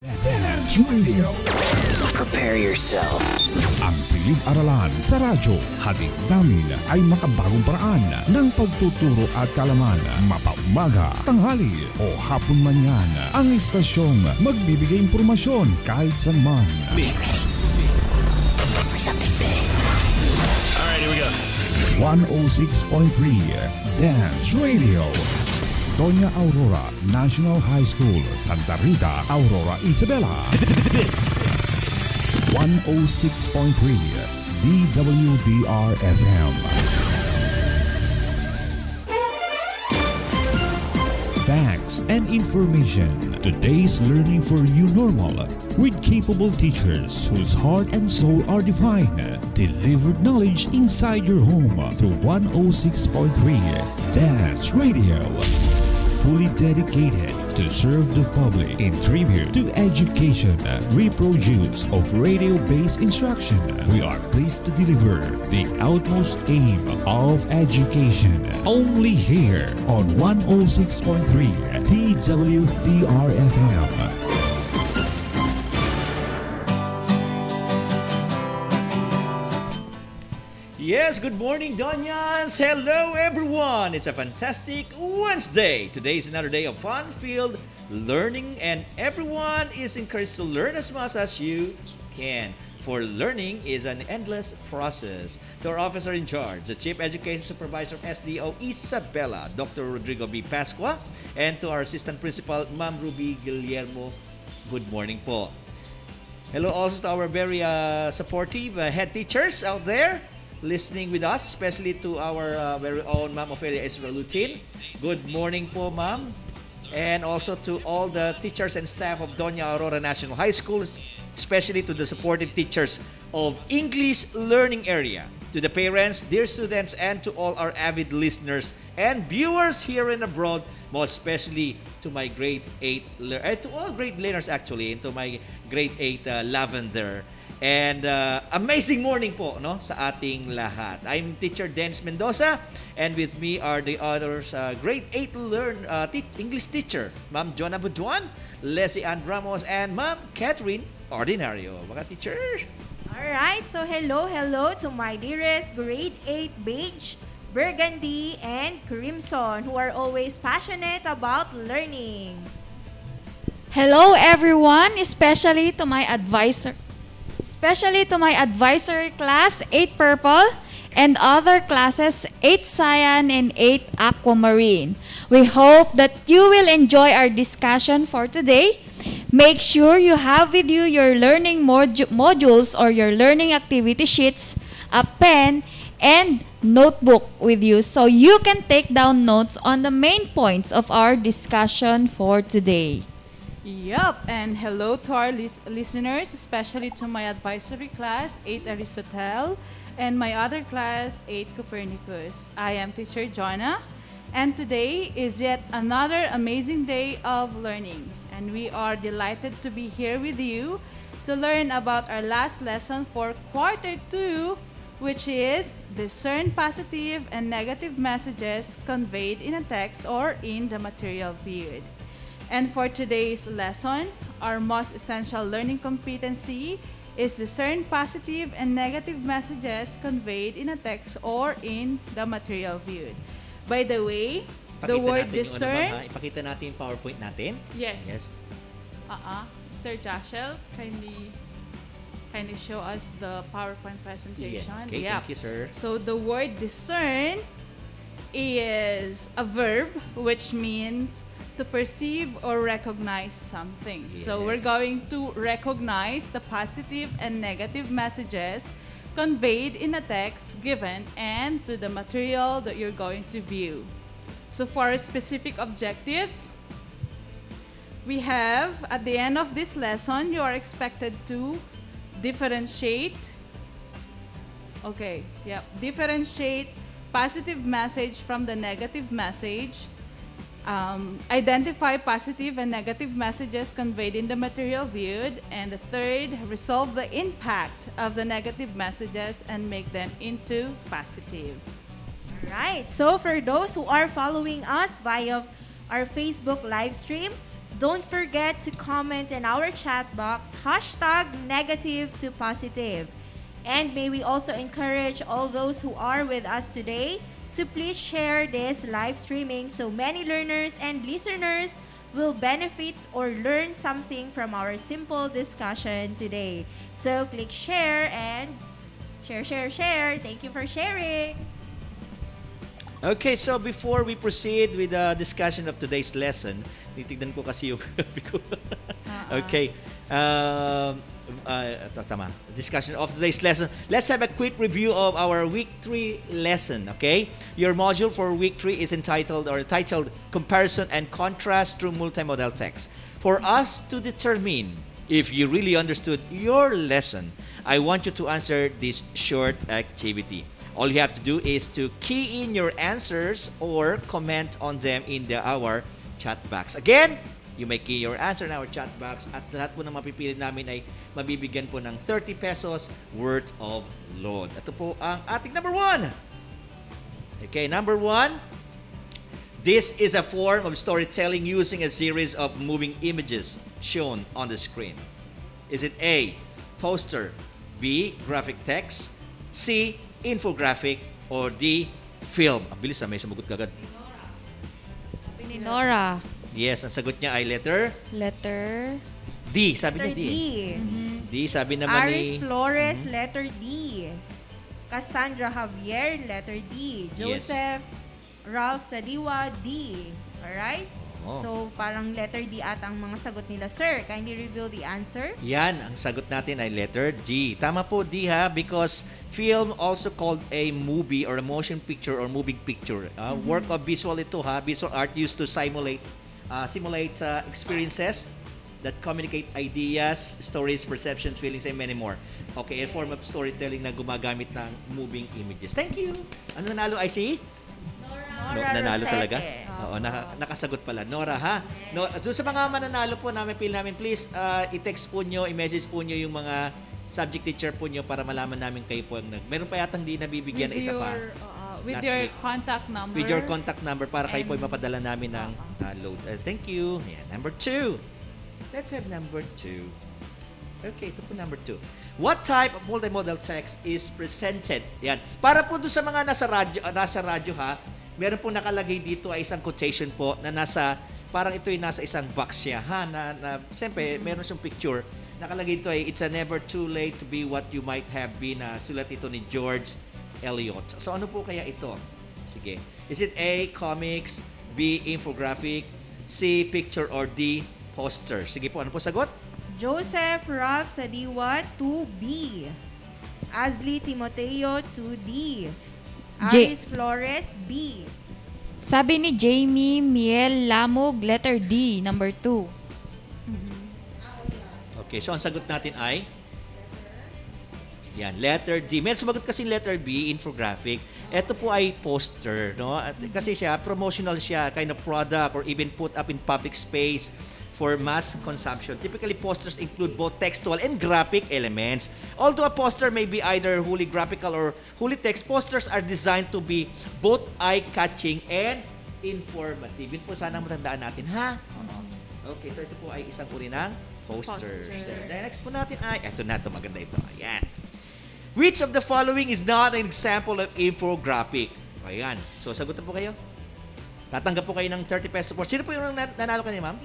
Dance Radio. Prepare yourself. Ang silid-aralan sa radyo, hatid namin ay makabagong paraan ng pagtuturo at kalaman. Mapaumaga, tanghali o hapon man yan, ang istasyong magbibigay impormasyon kahit saan man. For something big. Alright, here we go. 106.3 Dance Radio. Doña Aurora National High School, Santa Rita, Aurora, Isabela. This 106.3 DWDR-FM. Facts and information. Today's learning for you normal with capable teachers whose heart and soul are divine. Delivered knowledge inside your home through 106.3 Dance Radio. Fully dedicated to serve the public in tribute to education, reproduce of radio-based instruction. We are pleased to deliver the utmost aim of education. Only here on 106.3 DWDR-FM. Yes, good morning, Donyas! Hello, everyone! It's a fantastic Wednesday. Today is another day of fun-filled learning, and everyone is encouraged to learn as much as you can. For learning is an endless process. To our officer in charge, the Chief Education Supervisor of SDO Isabela, Dr. Rodrigo B. Pascua, and to our Assistant Principal, Ma'am Ruby Guillermo, good morning po. Hello also to our very supportive head teachers out there listening with us, especially to our very own Ma'am Ophelia Israelutin. Good morning po, Ma'am. And also to all the teachers and staff of Doña Aurora National High School, especially to the supportive teachers of English Learning Area. To the parents, dear students, and to all our avid listeners and viewers here and abroad, most especially to my grade 8, to all grade learners actually, and to my grade 8 Lavender. And amazing morning po no sa ating lahat. I'm Teacher Dennis Mendoza, and with me are the others grade 8 English teacher, Ma'am Jonah Buduan, Leslie Ann Ramos, and Ma'am Catherine Ordinario. Mga teacher. Alright, so hello to my dearest grade 8 beige, burgundy, and crimson who are always passionate about learning. Hello everyone, especially to my advisory class 8 purple and other classes 8 cyan and 8 aquamarine. We hope that you will enjoy our discussion for today. Make sure you have with you your learning modules or your learning activity sheets, a pen, and notebook with you so you can take down notes on the main points of our discussion for today. Yup, and hello to our listeners, especially to my advisory class, 8 Aristotle, and my other class, 8 Copernicus. I am Teacher Jonah, and today is yet another amazing day of learning. And we are delighted to be here with you to learn about our last lesson for quarter 2, which is discern positive and negative messages conveyed in a text or in the material viewed. And for today's lesson, our most essential learning competency is discern positive and negative messages conveyed in a text or in the material viewed. By the way, the word discern... Ipakita natin yung PowerPoint natin. Yes. Sir Joshel, kindly show us the PowerPoint presentation. Yeah. Okay, thank you, sir. So the word discern is a verb which means to perceive or recognize something. Yes. So we're going to recognize the positive and negative messages conveyed in a text given and to the material that you're going to view. So for our specific objectives, we have at the end of this lesson, you are expected to differentiate positive message from the negative message, identify positive and negative messages conveyed in the material viewed, and the third, resolve the impact of the negative messages and make them into positive. Alright, so for those who are following us via our Facebook live stream, Don't forget to comment in our chat box, #negative to positive. And may we also encourage all those who are with us today to please share this live streaming so many learners and listeners will benefit or learn something from our simple discussion today. So click share and share. Thank you for sharing. Okay, so before we proceed with the discussion of today's lesson, titignan ko kasi yung okay. Tama. Discussion of today's lesson. Let's have a quick review of our week 3 lesson, okay? Your module for week 3 is titled Comparison and Contrast through Multimodal Text. For us to determine if you really understood your lesson, I want you to answer this short activity. All you have to do is to key in your answers or comment on them in our chat box. Again, you may key your answer in our chat box at lahat po ng mapipili namin ay mabibigyan po ng 30 pesos worth of loan. Ito po ang ating number 1. Okay, number 1. This is a form of storytelling using a series of moving images shown on the screen. Is it A, poster, B, graphic text, C, infographic, or D, film? Ang bilis na, may sumagot kagad. Sabi ni Nora. Yes, ang sagot niya ay letter D. Sabi niya D. D, sabi naman Aris ni Flores, letter D. Cassandra Javier, letter D. Joseph Ralph Sadiwa, D. Alright? Oh. So, parang letter D at ang mga sagot nila. Sir, kindly reveal the answer. Yan, ang sagot natin ay letter D. Tama po, D ha, because film also called a movie or a motion picture or moving picture. Work of visual ito ha, visual art used to simulate experiences that communicate ideas, stories, perceptions, feelings, and many more. Okay, a form of storytelling na gumagamit ng moving images. Thank you. Ano nanalo, I see? Nora nanalo Rosese. talaga? Oo, nakasagot pala. Nora, ha? No, doon sa mga mananalo po pili namin, please, i-text po nyo, i-message po nyo yung mga subject teacher po nyo para malaman namin kayo po. Meron pa yatang di nabibigyan na isa pa. With last your week. contact number. With your contact number para kayo po mapadala namin ng load. Thank you. Yeah, number 2. Let's have number 2. Okay, ito po number 2. What type of multimodal text is presented? Yan. Para po doon sa mga nasa radyo ha, meron po nakalagay dito ay isang quotation po na parang ito ay nasa isang box siya ha, siyempre meron siyang picture. Nakalagay dito ay, it's never too late to be what you might have been. Sulat ito ni George Eliot. So ano po kaya ito? Sige. Is it A, comics, B, infographic, C, picture, or D, poster? Sige po, ano po sagot? Joseph Ralph Sadiwa, 2B. Asli Timoteo, 2D. Aris Flores, B. Sabi ni Jamie Miel Lamog, letter D, number 2. Okay, so ang sagot natin ay? Yan, letter D. May sumagot kasi letter B, infographic. Ito po ay poster, no? At kasi siya, promotional siya, kind of product or even put up in public space for mass consumption. Typically, posters include both textual and graphic elements. Although a poster may be either wholly graphical or wholly text, posters are designed to be both eye-catching and informative. Yun po sana matandaan natin, ha? Okay, so ito po ay isang uri ng poster. So, next po natin ay, eto na, ito maganda ito. Ayan. Which of the following is not an example of infographic? Ayan. So, sagot na po kayo. Tatanggap po kayo ng 30 pesos support. Sino po yung nanalo kanina, ma'am?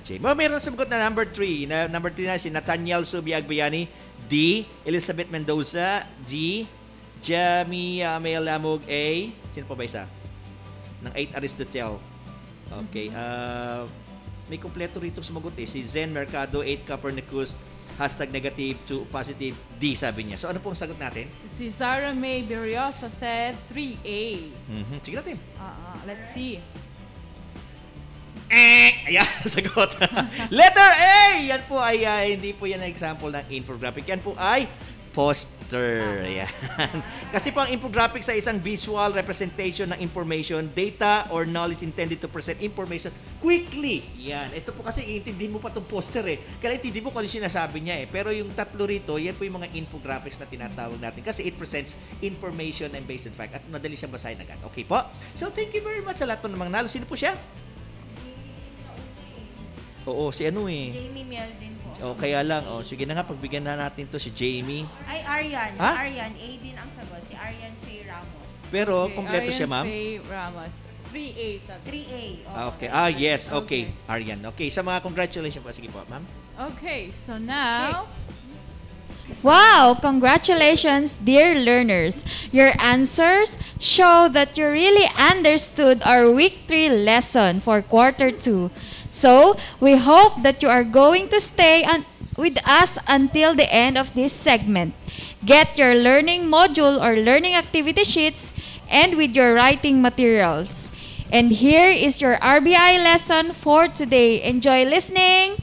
Jamie. Mayroon sumagot na number 3. Number 3 na si Nathaniel Subiagbayani. D. Elizabeth Mendoza. D. Jamie Lamog. A. Sino pa ba isa? Ng 8 Aristotle. Okay. May kompleto rito sumagot eh. Si Zen Mercado, 8 Copernicus, #negative to positive D sabi niya. So ano pong sagot natin? Si Zara May Berrioso said 3A. Sige natin. Let's see. Ayan, sagot. Letter A! Yan po ay, hindi po yan ang example ng infographic. Yan po ay poster. Ayan. Kasi po ang infographic sa isang visual representation ng information, data, or knowledge intended to present information quickly. Yan. Ito po kasi iintindihin mo pa itong poster eh. Kaya iintindihin mo kung ano sinasabi niya eh. Pero yung tatlo rito, yan po yung mga infographics na tinatawag natin kasi it presents information and based on fact at madali siyang basahin agad. Okay po? So thank you very much sa lahat po ng mga nalo. Sino po siya? Oo, si ano eh. Jamie Miel din po. O, kaya lang. O, sige na nga, pagbigyan na natin to si Jamie. Ay, Arian. Si Ha? Arian. A din ang sagot. Si Arian Faye Ramos. Pero, Okay, kompleto siya, ma'am? Faye Ramos. 3A sabi. 3A. Okay. Yes. Okay. Arian. Okay. Sa mga congratulations po. Sige po, ma'am. Okay, so now, Wow! Congratulations, dear learners! Your answers show that you really understood our Week 3 lesson for Quarter 2. So, we hope that you are going to stay with us until the end of this segment. Get your learning module or learning activity sheets and with your writing materials. And here is your RBI lesson for today. Enjoy listening!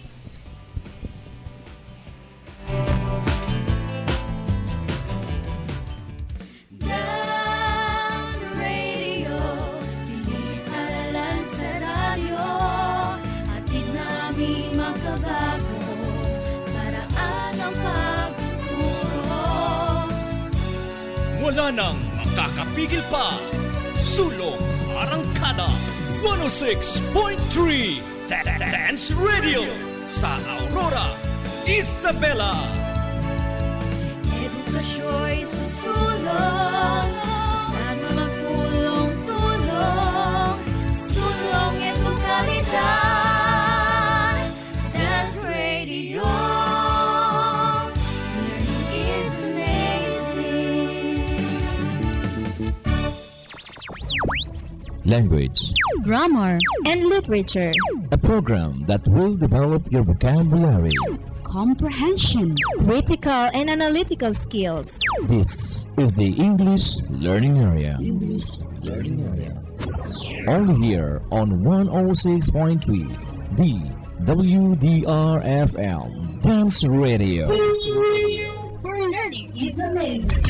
Wala nang makakapigil pa. Sulong Arangkada 106.3 Dance Radio sa Aurora, Isabela. Edukasyo'y susulong, basta't magtulong-tulong, sulong edukalidad, Dance Radio. Learning is amazing. Language, Grammar and literature. a program that will develop your vocabulary. Comprehension. Critical and analytical skills. This is the English Learning Area. Only here on 106.3, the WDRFM Dance Radio. Where learning is amazing.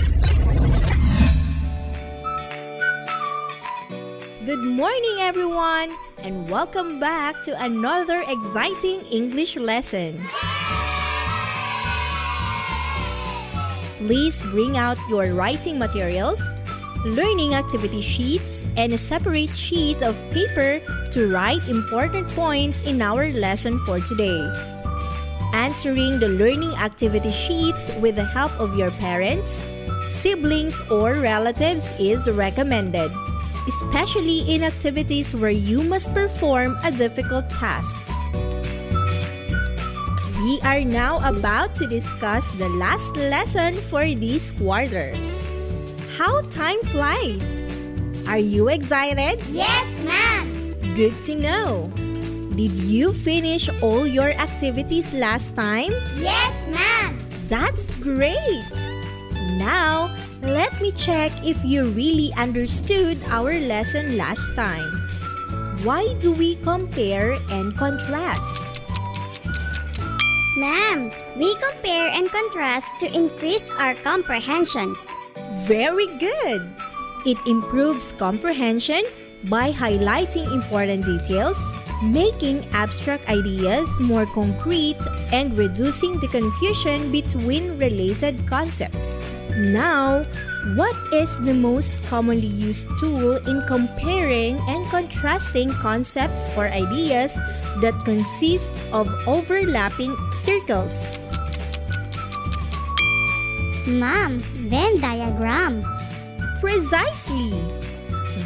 Good morning, everyone, and welcome back to another exciting English lesson. Please bring out your writing materials, learning activity sheets, and a separate sheet of paper to write important points in our lesson for today. Answering the learning activity sheets with the help of your parents, siblings, or relatives is recommended, especially in activities where you must perform a difficult task. We are now about to discuss the last lesson for this quarter. How time flies! Are you excited? Yes, ma'am. Good to know. Did you finish all your activities last time? Yes, ma'am. That's great! Now, let me check if you really understood our lesson last time. Why do we compare and contrast? Ma'am, we compare and contrast to increase our comprehension. Very good! It improves comprehension by highlighting important details, making abstract ideas more concrete, and reducing the confusion between related concepts. Now, what is the most commonly used tool in comparing and contrasting concepts or ideas that consists of overlapping circles? Ma'am, Venn diagram. Precisely!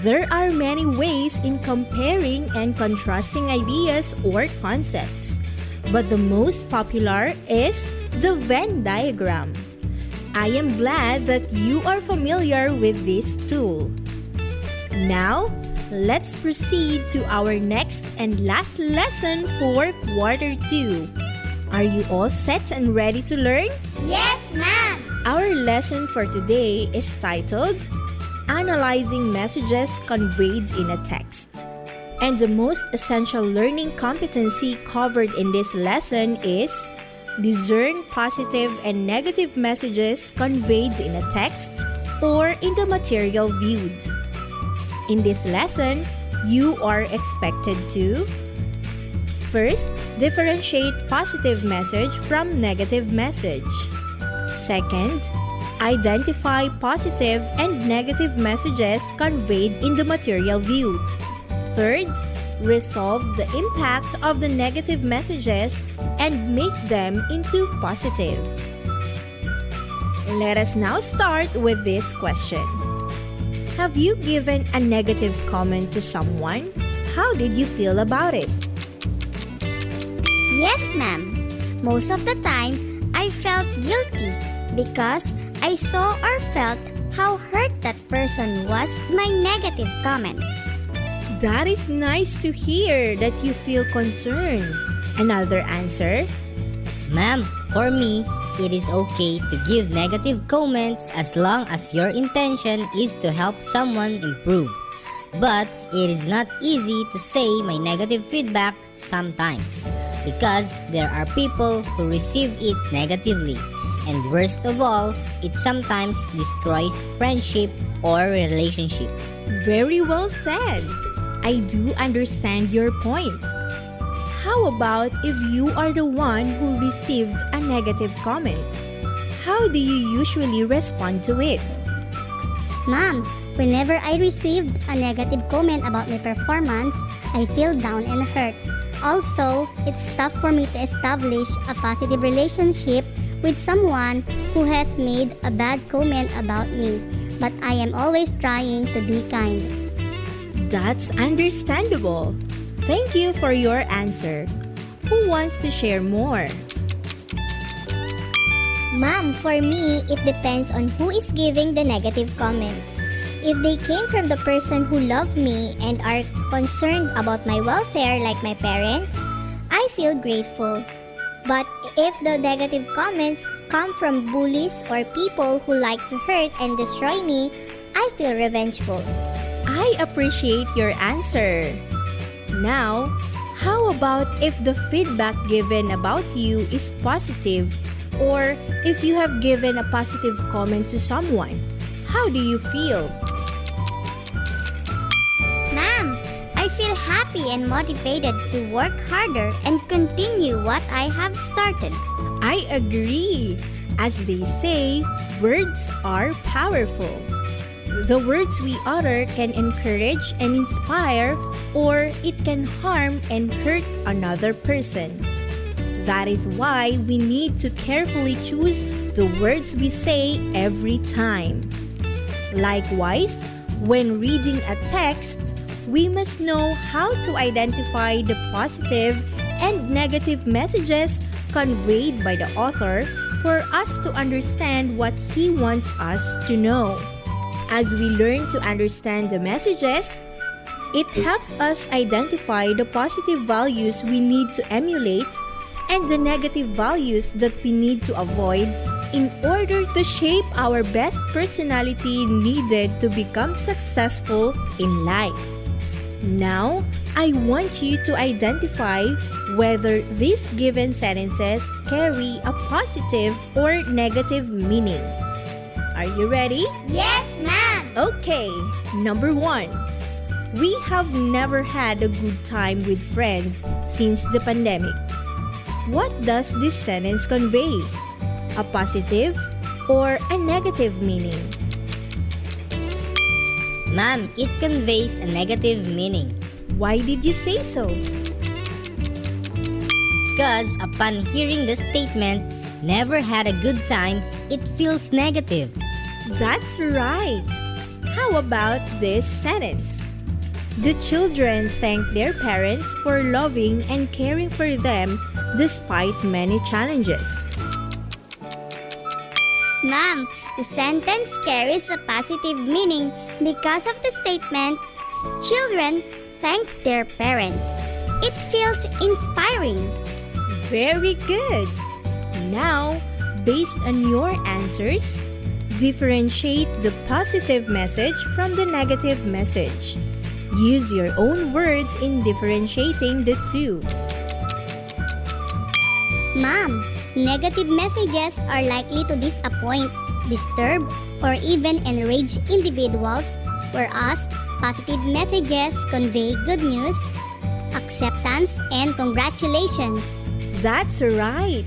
There are many ways in comparing and contrasting ideas or concepts, but the most popular is the Venn diagram. I am glad that you are familiar with this tool. Now, let's proceed to our next and last lesson for Quarter 2. Are you all set and ready to learn? Yes, ma'am. Our lesson for today is titled Analyzing Messages Conveyed in a Text. And the most essential learning competency covered in this lesson is discern positive and negative messages conveyed in a text or in the material viewed. In this lesson, you are expected to first, differentiate positive message from negative message. Second, identify positive and negative messages conveyed in the material viewed. Third, resolve the impact of the negative messages and make them into positive. Let us now start with this question. Have you given a negative comment to someone? How did you feel about it? Yes, ma'am. Most of the time, I felt guilty because I saw or felt how hurt that person was my negative comments. That is nice to hear that you feel concerned. Another answer? Ma'am, for me, it is okay to give negative comments as long as your intention is to help someone improve. But it is not easy to say my negative feedback sometimes because there are people who receive it negatively. And worst of all, it sometimes destroys friendship or relationship. Very well said. I do understand your point. How about if you are the one who received a negative comment? How do you usually respond to it? Ma'am, whenever I received a negative comment about my performance, I feel down and hurt. Also, it's tough for me to establish a positive relationship with someone who has made a bad comment about me, but I am always trying to be kind. That's understandable. Thank you for your answer. Who wants to share more? Ma'am, for me, it depends on who is giving the negative comments. If they came from the person who loved me and are concerned about my welfare like my parents, I feel grateful. But if the negative comments come from bullies or people who like to hurt and destroy me, I feel revengeful. I appreciate your answer. Now, how about if the feedback given about you is positive or if you have given a positive comment to someone? How do you feel? Ma'am, I feel happy and motivated to work harder and continue what I have started. I agree. As they say, words are powerful. The words we utter can encourage and inspire, or it can harm and hurt another person. That is why we need to carefully choose the words we say every time. Likewise, when reading a text, we must know how to identify the positive and negative messages conveyed by the author for us to understand what he wants us to know. As we learn to understand the messages, it helps us identify the positive values we need to emulate and the negative values that we need to avoid in order to shape our best personality needed to become successful in life. Now, I want you to identify whether these given sentences carry a positive or negative meaning. Are you ready? Yes, ma'am! Okay, number 1. We have never had a good time with friends since the pandemic. What does this sentence convey? A positive or a negative meaning? Ma'am, it conveys a negative meaning. Why did you say so? Because upon hearing the statement, never had a good time, it feels negative. That's right. How about this sentence? The children thank their parents for loving and caring for them despite many challenges. Ma'am, the sentence carries a positive meaning because of the statement, children thank their parents. It feels inspiring. Very good. Now, based on your answers, differentiate the positive message from the negative message. Use your own words in differentiating the two. Ma'am, negative messages are likely to disappoint, disturb, or even enrage individuals, whereas positive messages convey good news, acceptance, and congratulations. That's right.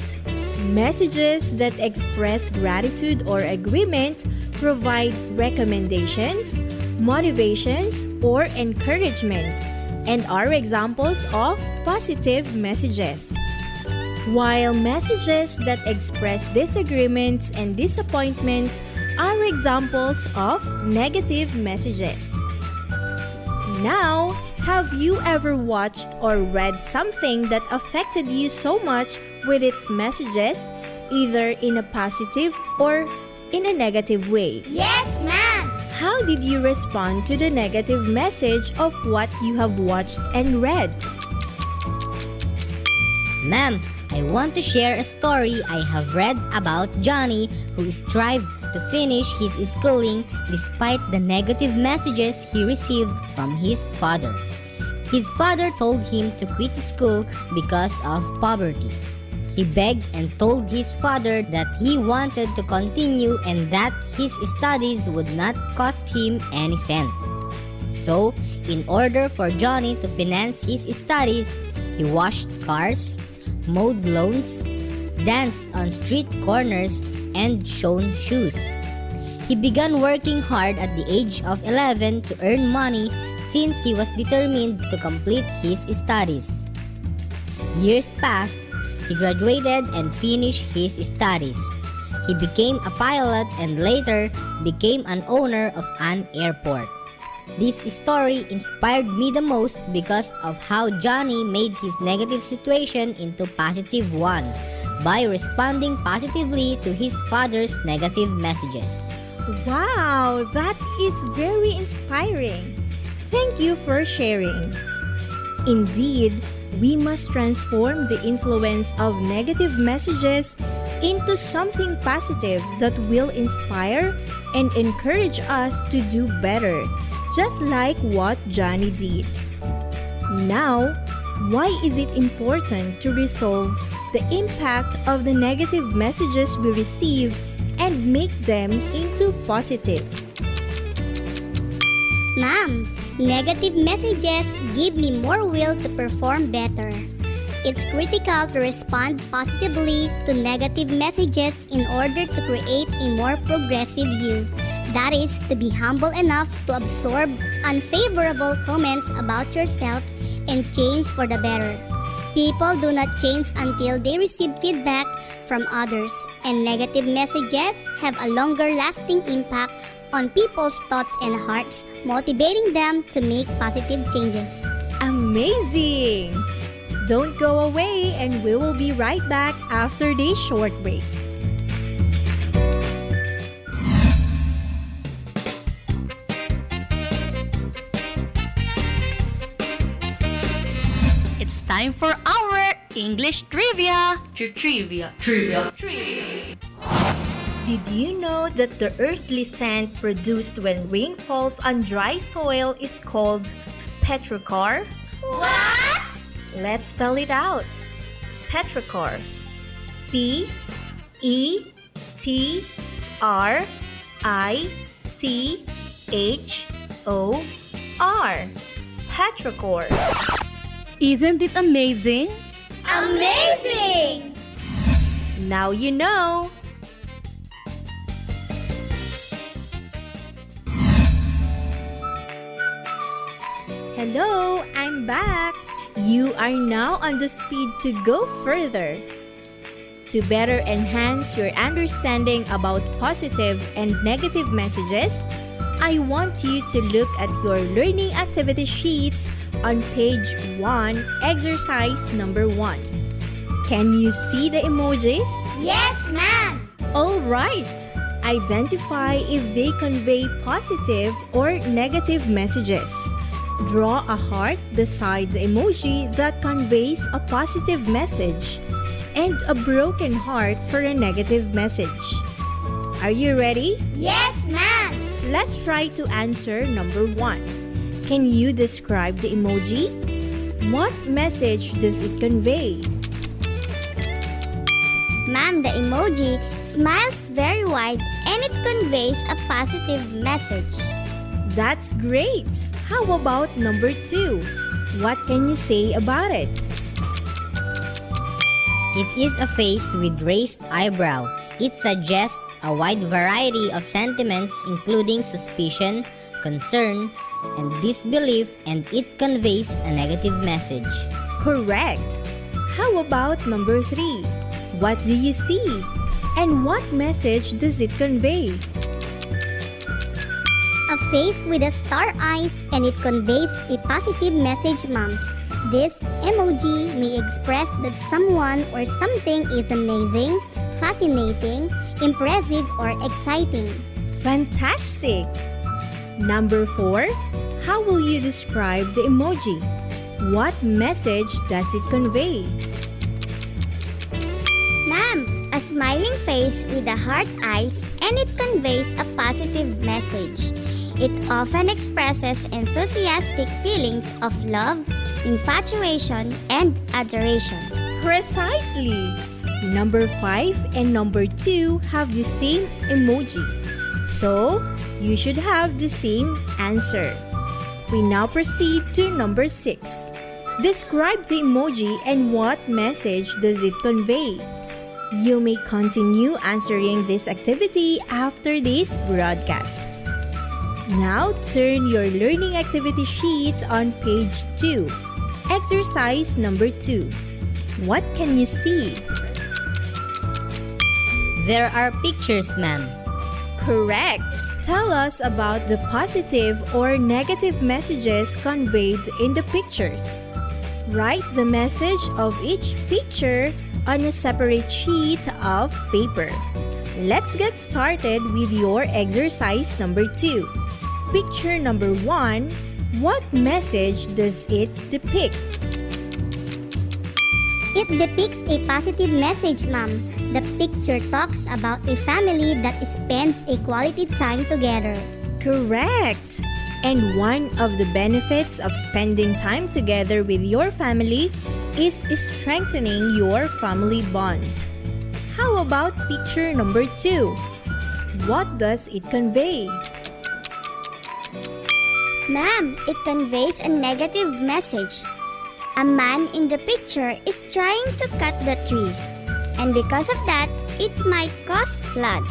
Messages that express gratitude or agreement provide recommendations, motivations, or encouragement. and are examples of positive messages. While messages that express disagreements and disappointments are examples of negative messages. Now, have you ever watched or read something that affected you so much with its messages, either in a positive or in a negative way? Yes, ma'am! How did you respond to the negative message of what you have watched and read? Ma'am, I want to share a story I have read about Johnny who strived to finish his schooling despite the negative messages he received from his father. His father told him to quit school because of poverty. He begged and told his father that he wanted to continue and that his studies would not cost him any cent. So, in order for Johnny to finance his studies, he washed cars, mowed lawns, danced on street corners, and shone shoes. He began working hard at the age of 11 to earn money since he was determined to complete his studies. Years passed. He graduated and finished his studies. He became a pilot and later became an owner of an airport. This story inspired me the most because of how Johnny made his negative situation into positive one by responding positively to his father's negative messages. Wow, that is very inspiring. Thank you for sharing. Indeed, we must transform the influence of negative messages into something positive that will inspire and encourage us to do better, just like what Johnny did. Now, why is it important to resolve the impact of the negative messages we receive and make them into positive? Ma'am, negative messages give me more will to perform better. It's critical to respond positively to negative messages in order to create a more progressive you. That is, to be humble enough to absorb unfavorable comments about yourself and change for the better. People do not change until they receive feedback from others, and negative messages have a longer lasting impact on people's thoughts and hearts, motivating them to make positive changes. Amazing! Don't go away, and we will be right back after this short break. It's time for our English trivia. Trivia. Did you know that the earthly scent produced when rain falls on dry soil is called petrichor? What? Let's spell it out. Petrichor. P-E-T-R-I-C-H-O-R. Petrichor. Isn't it amazing? Amazing! Now you know. Hello, I'm back. You are now on the speed to go further. To better enhance your understanding about positive and negative messages, I want you to look at your learning activity sheets on page 1, exercise number 1. Can you see the emojis? Yes, ma'am! All right. Identify if they convey positive or negative messages. Draw a heart beside the emoji that conveys a positive message and a broken heart for a negative message. Are you ready? Yes, ma'am! Let's try to answer number 1. Can you describe the emoji? What message does it convey? Ma'am, the emoji smiles very wide and it conveys a positive message. That's great! How about number 2? What can you say about it? It is a face with raised eyebrow. It suggests a wide variety of sentiments including suspicion, concern, and disbelief, and it conveys a negative message. Correct. How about number 3? What do you see? And what message does it convey? A face with a star eyes, and it conveys a positive message, Mom. This emoji may express that someone or something is amazing, fascinating, impressive, or exciting. Fantastic! Number 4, how will you describe the emoji? What message does it convey? Ma'am, a smiling face with a heart eyes, and it conveys a positive message. It often expresses enthusiastic feelings of love, infatuation, and adoration. Precisely! Number 5 and number 2 have the same emojis. So, you should have the same answer. We now proceed to number 6. Describe the emoji and what message does it convey? You may continue answering this activity after this broadcast. Now, turn your learning activity sheets on page 2. Exercise number 2. What can you see? There are pictures, ma'am. Correct. Tell us about the positive or negative messages conveyed in the pictures. Write the message of each picture on a separate sheet of paper. Let's get started with your exercise number 2. Picture number 1. What message does it depict? It depicts a positive message, Mom. The picture talks about a family that spends a quality time together. Correct! And one of the benefits of spending time together with your family is strengthening your family bond. How about picture number 2? What does it convey? Ma'am, it conveys a negative message. A man in the picture is trying to cut the tree, and because of that, it might cause flood.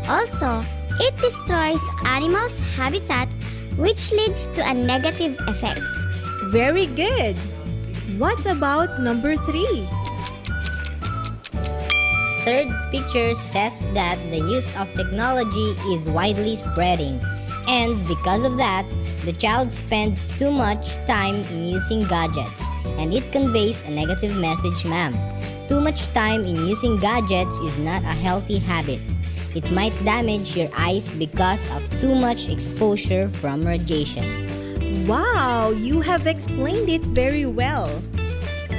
Also, it destroys animals' habitat, which leads to a negative effect. Very good! What about number 3? Third picture says that the use of technology is widely spreading, and because of that, the child spends too much time in using gadgets, and it conveys a negative message, ma'am. Too much time in using gadgets is not a healthy habit. It might damage your eyes because of too much exposure from radiation. Wow, you have explained it very well.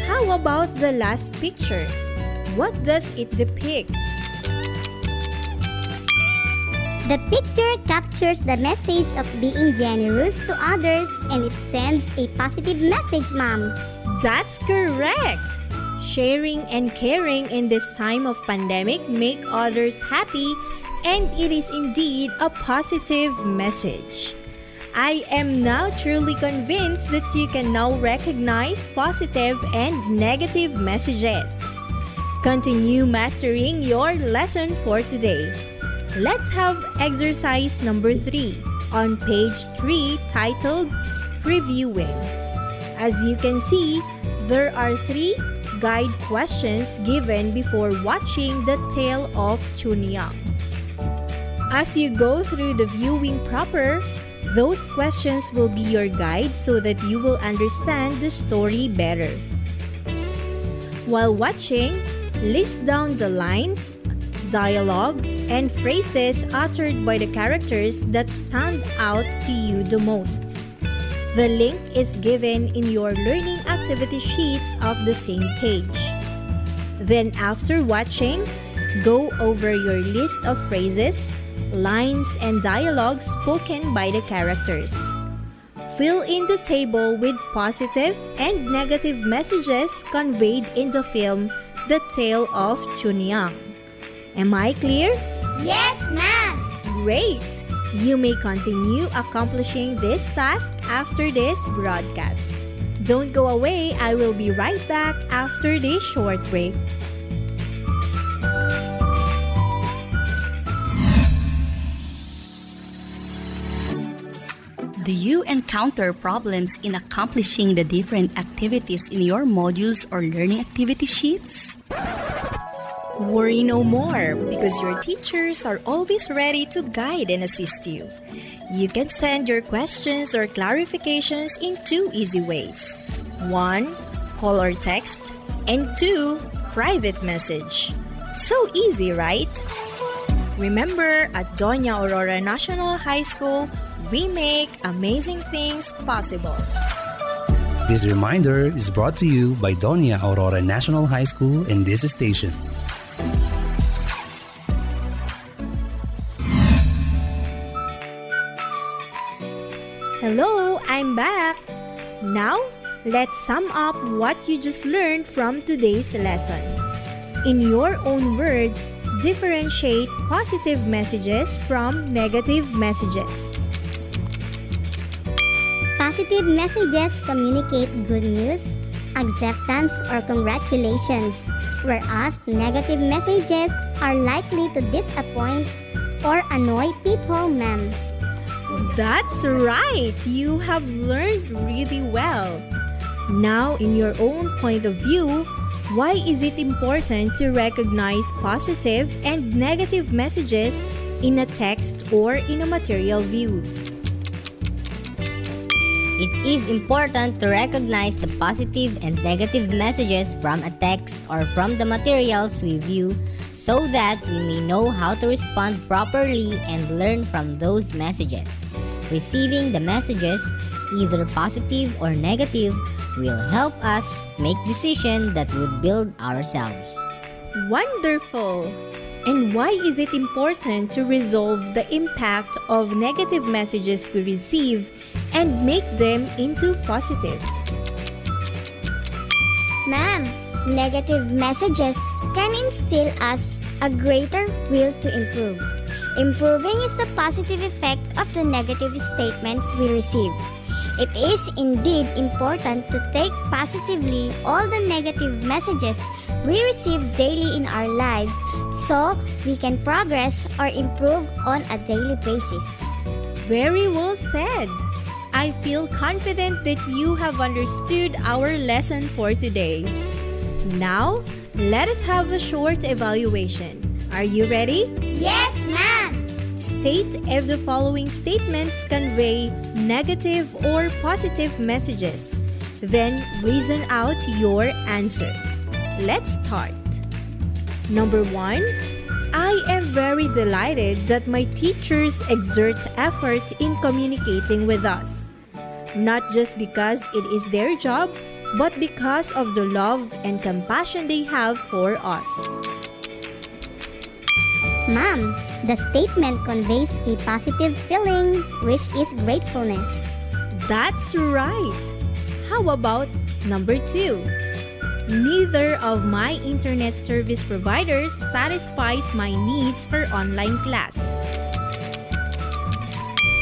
How about the last picture? What does it depict? The picture captures the message of being generous to others, and it sends a positive message, Mom. That's correct! Sharing and caring in this time of pandemic make others happy, and it is indeed a positive message. I am now truly convinced that you can now recognize positive and negative messages. Continue mastering your lesson for today. Let's have exercise number 3 on page 3 titled Reviewing. As you can see, there are 3 guide questions given before watching The Tale of Chunyang. As you go through the viewing proper, those questions will be your guide so that you will understand the story better. While watching, list down the lines, dialogues, and phrases uttered by the characters that stand out to you the most. The link is given in your learning activity sheets of the same page. Then after watching, go over your list of phrases, lines, and dialogues spoken by the characters. Fill in the table with positive and negative messages conveyed in the film The Tale of Chunyang. Am I clear? Yes, ma'am! Great! You may continue accomplishing this task after this broadcast. Don't go away, I will be right back after this short break. Do you encounter problems in accomplishing the different activities in your modules or learning activity sheets? Worry no more, because your teachers are always ready to guide and assist you. You can send your questions or clarifications in 2 easy ways. 1. Call or text. And 2. Private message. So easy, right? Remember, at Doña Aurora National High School, we make amazing things possible. This reminder is brought to you by Doña Aurora National High School and this station. Hello, I'm back. Now, let's sum up what you just learned from today's lesson. In your own words, differentiate positive messages from negative messages. Positive messages communicate good news, acceptance, or congratulations, whereas negative messages are likely to disappoint or annoy people, ma'am. That's right! You have learned really well. Now, in your own point of view, why is it important to recognize positive and negative messages in a text or in a material viewed? It is important to recognize the positive and negative messages from a text or from the materials we view so that we may know how to respond properly and learn from those messages. Receiving the messages, either positive or negative, will help us make decisions that would build ourselves. Wonderful! And why is it important to resolve the impact of negative messages we receive and make them into positive? Ma'am, negative messages can instill us a greater will to improve. Improving is the positive effect of the negative statements we receive. It is indeed important to take positively all the negative messages we receive daily in our lives so we can progress or improve on a daily basis. Very well said! I feel confident that you have understood our lesson for today. Now, let us have a short evaluation. Are you ready? Yes, ma'am! State if the following statements convey negative or positive messages. Then reason out your answer. Let's start. Number 1. I am very delighted that my teachers exert effort in communicating with us. Not just because it is their job, but because of the love and compassion they have for us. Ma'am, the statement conveys a positive feeling, which is gratefulness. That's right. How about number 2? Neither of my internet service providers satisfies my needs for online class.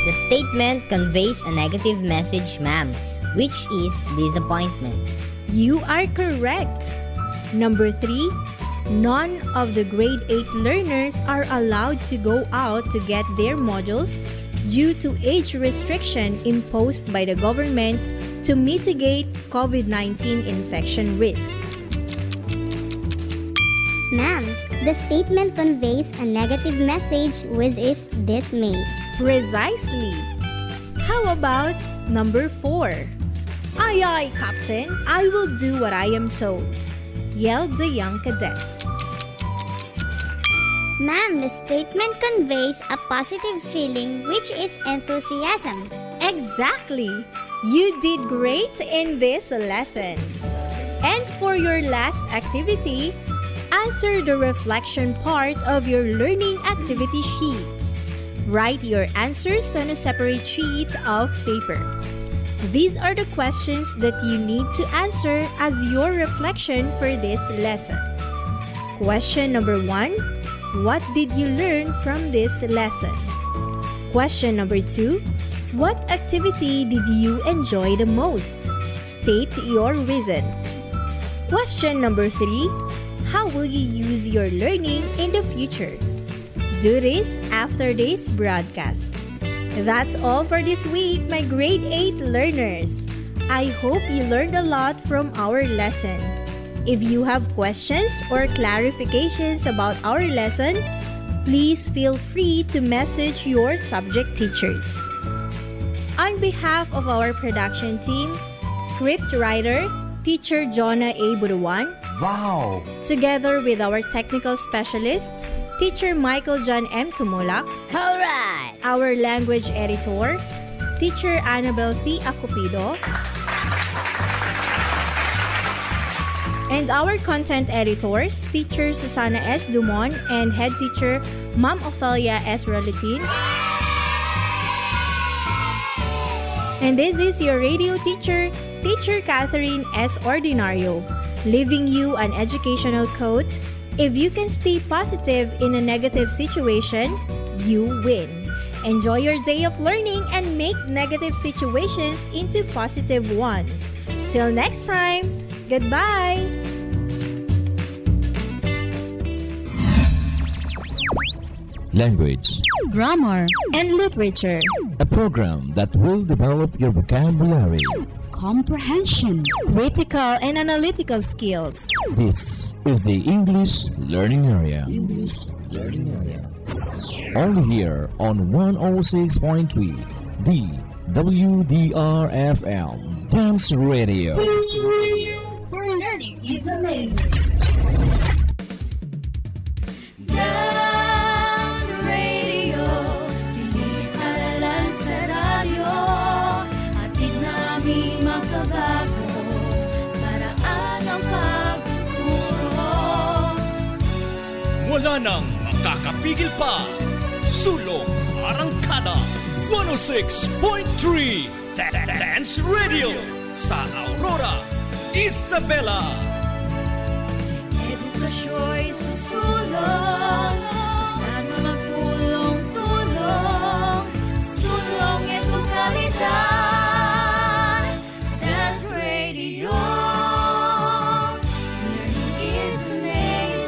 The statement conveys a negative message, ma'am, which is disappointment. You are correct. Number 3, none of the grade 8 learners are allowed to go out to get their modules due to age restriction imposed by the government to mitigate COVID-19 infection risk. Ma'am, the statement conveys a negative message, which is dismay. Precisely. How about number 4? Aye, aye, Captain, I will do what I am told, yelled the young cadet. Ma'am, the statement conveys a positive feeling, which is enthusiasm. Exactly. You did great in this lesson. And for your last activity, answer the reflection part of your learning activity sheets. Write your answers on a separate sheet of paper. These are the questions that you need to answer as your reflection for this lesson. Question number 1. What did you learn from this lesson? Question number 2. What activity did you enjoy the most? State your reason. Question number 3. How will you use your learning in the future? Do this after this broadcast. That's all for this week, my grade 8 learners. I hope you learned a lot from our lesson. If you have questions or clarifications about our lesson, please feel free to message your subject teachers. On behalf of our production team, script writer, Teacher Jonah A. Buruan, wow! Together with our technical specialist, Teacher Michael John M. Tumulak, Alright! Our language editor, Teacher Annabel C. Acupido, and our content editors, Teacher Susana S. Dumon and Head Teacher Ma'am Ophelia S. Rolitin. And this is your radio teacher, Teacher Catherine S. Ordinario, leaving you an educational quote: if you can stay positive in a negative situation, you win. Enjoy your day of learning and make negative situations into positive ones. Till next time, goodbye! Language, Grammar and Literature. a program that will develop your vocabulary. Comprehension. Critical and analytical skills. This is the English Learning Area. Only here on 106.3, the WDRFM Dance Radio. Where learning is amazing. Dance Radio, siniparalan sa radyo, atid namin makabago, paraan ang pagtuturo. Wala nang makakapigil pa. Sulong Arangkada 106.3 Dance Radio sa Aurora, Isabela. Edukasyo'y susulong, basta na magtulong-tulong, sulong edukalidad. Dance Radio, learning is amazing.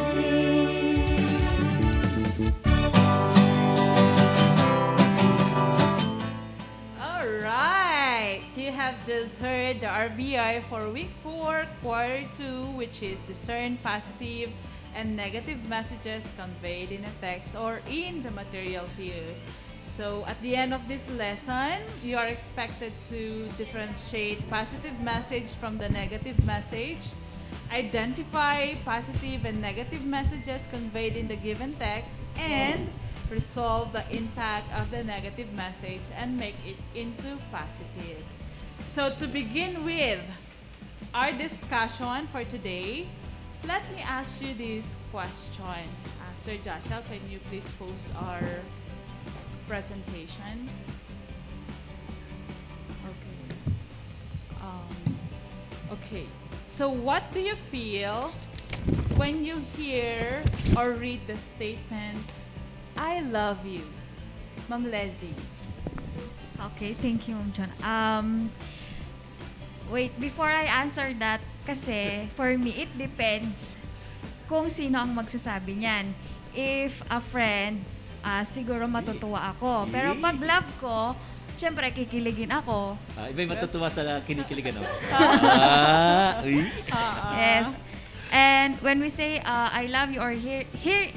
Alright, you have just heard the RBI for week 4, quarter 2, which is discern positive and negative messages conveyed in a text or in the material field. So at the end of this lesson, you are expected to differentiate positive message from the negative message, identify positive and negative messages conveyed in the given text, and resolve the impact of the negative message and make it into positive. So to begin with our discussion for today, let me ask you this question. Sir Joshua, can you please post our presentation? Okay. Okay. So what do you feel when you hear or read the statement, I love you? Ma'am Leslie. Okay, thank you, Ma'am John. Wait, before I answer that, kasi for me, it depends kung sino ang magsasabi niyan. If a friend, siguro matutuwa ako. Pero pag love ko, syempre kikiligin ako. Iba'y matutuwa sa kinikiligan ako. Yes. And when we say, I love you or hear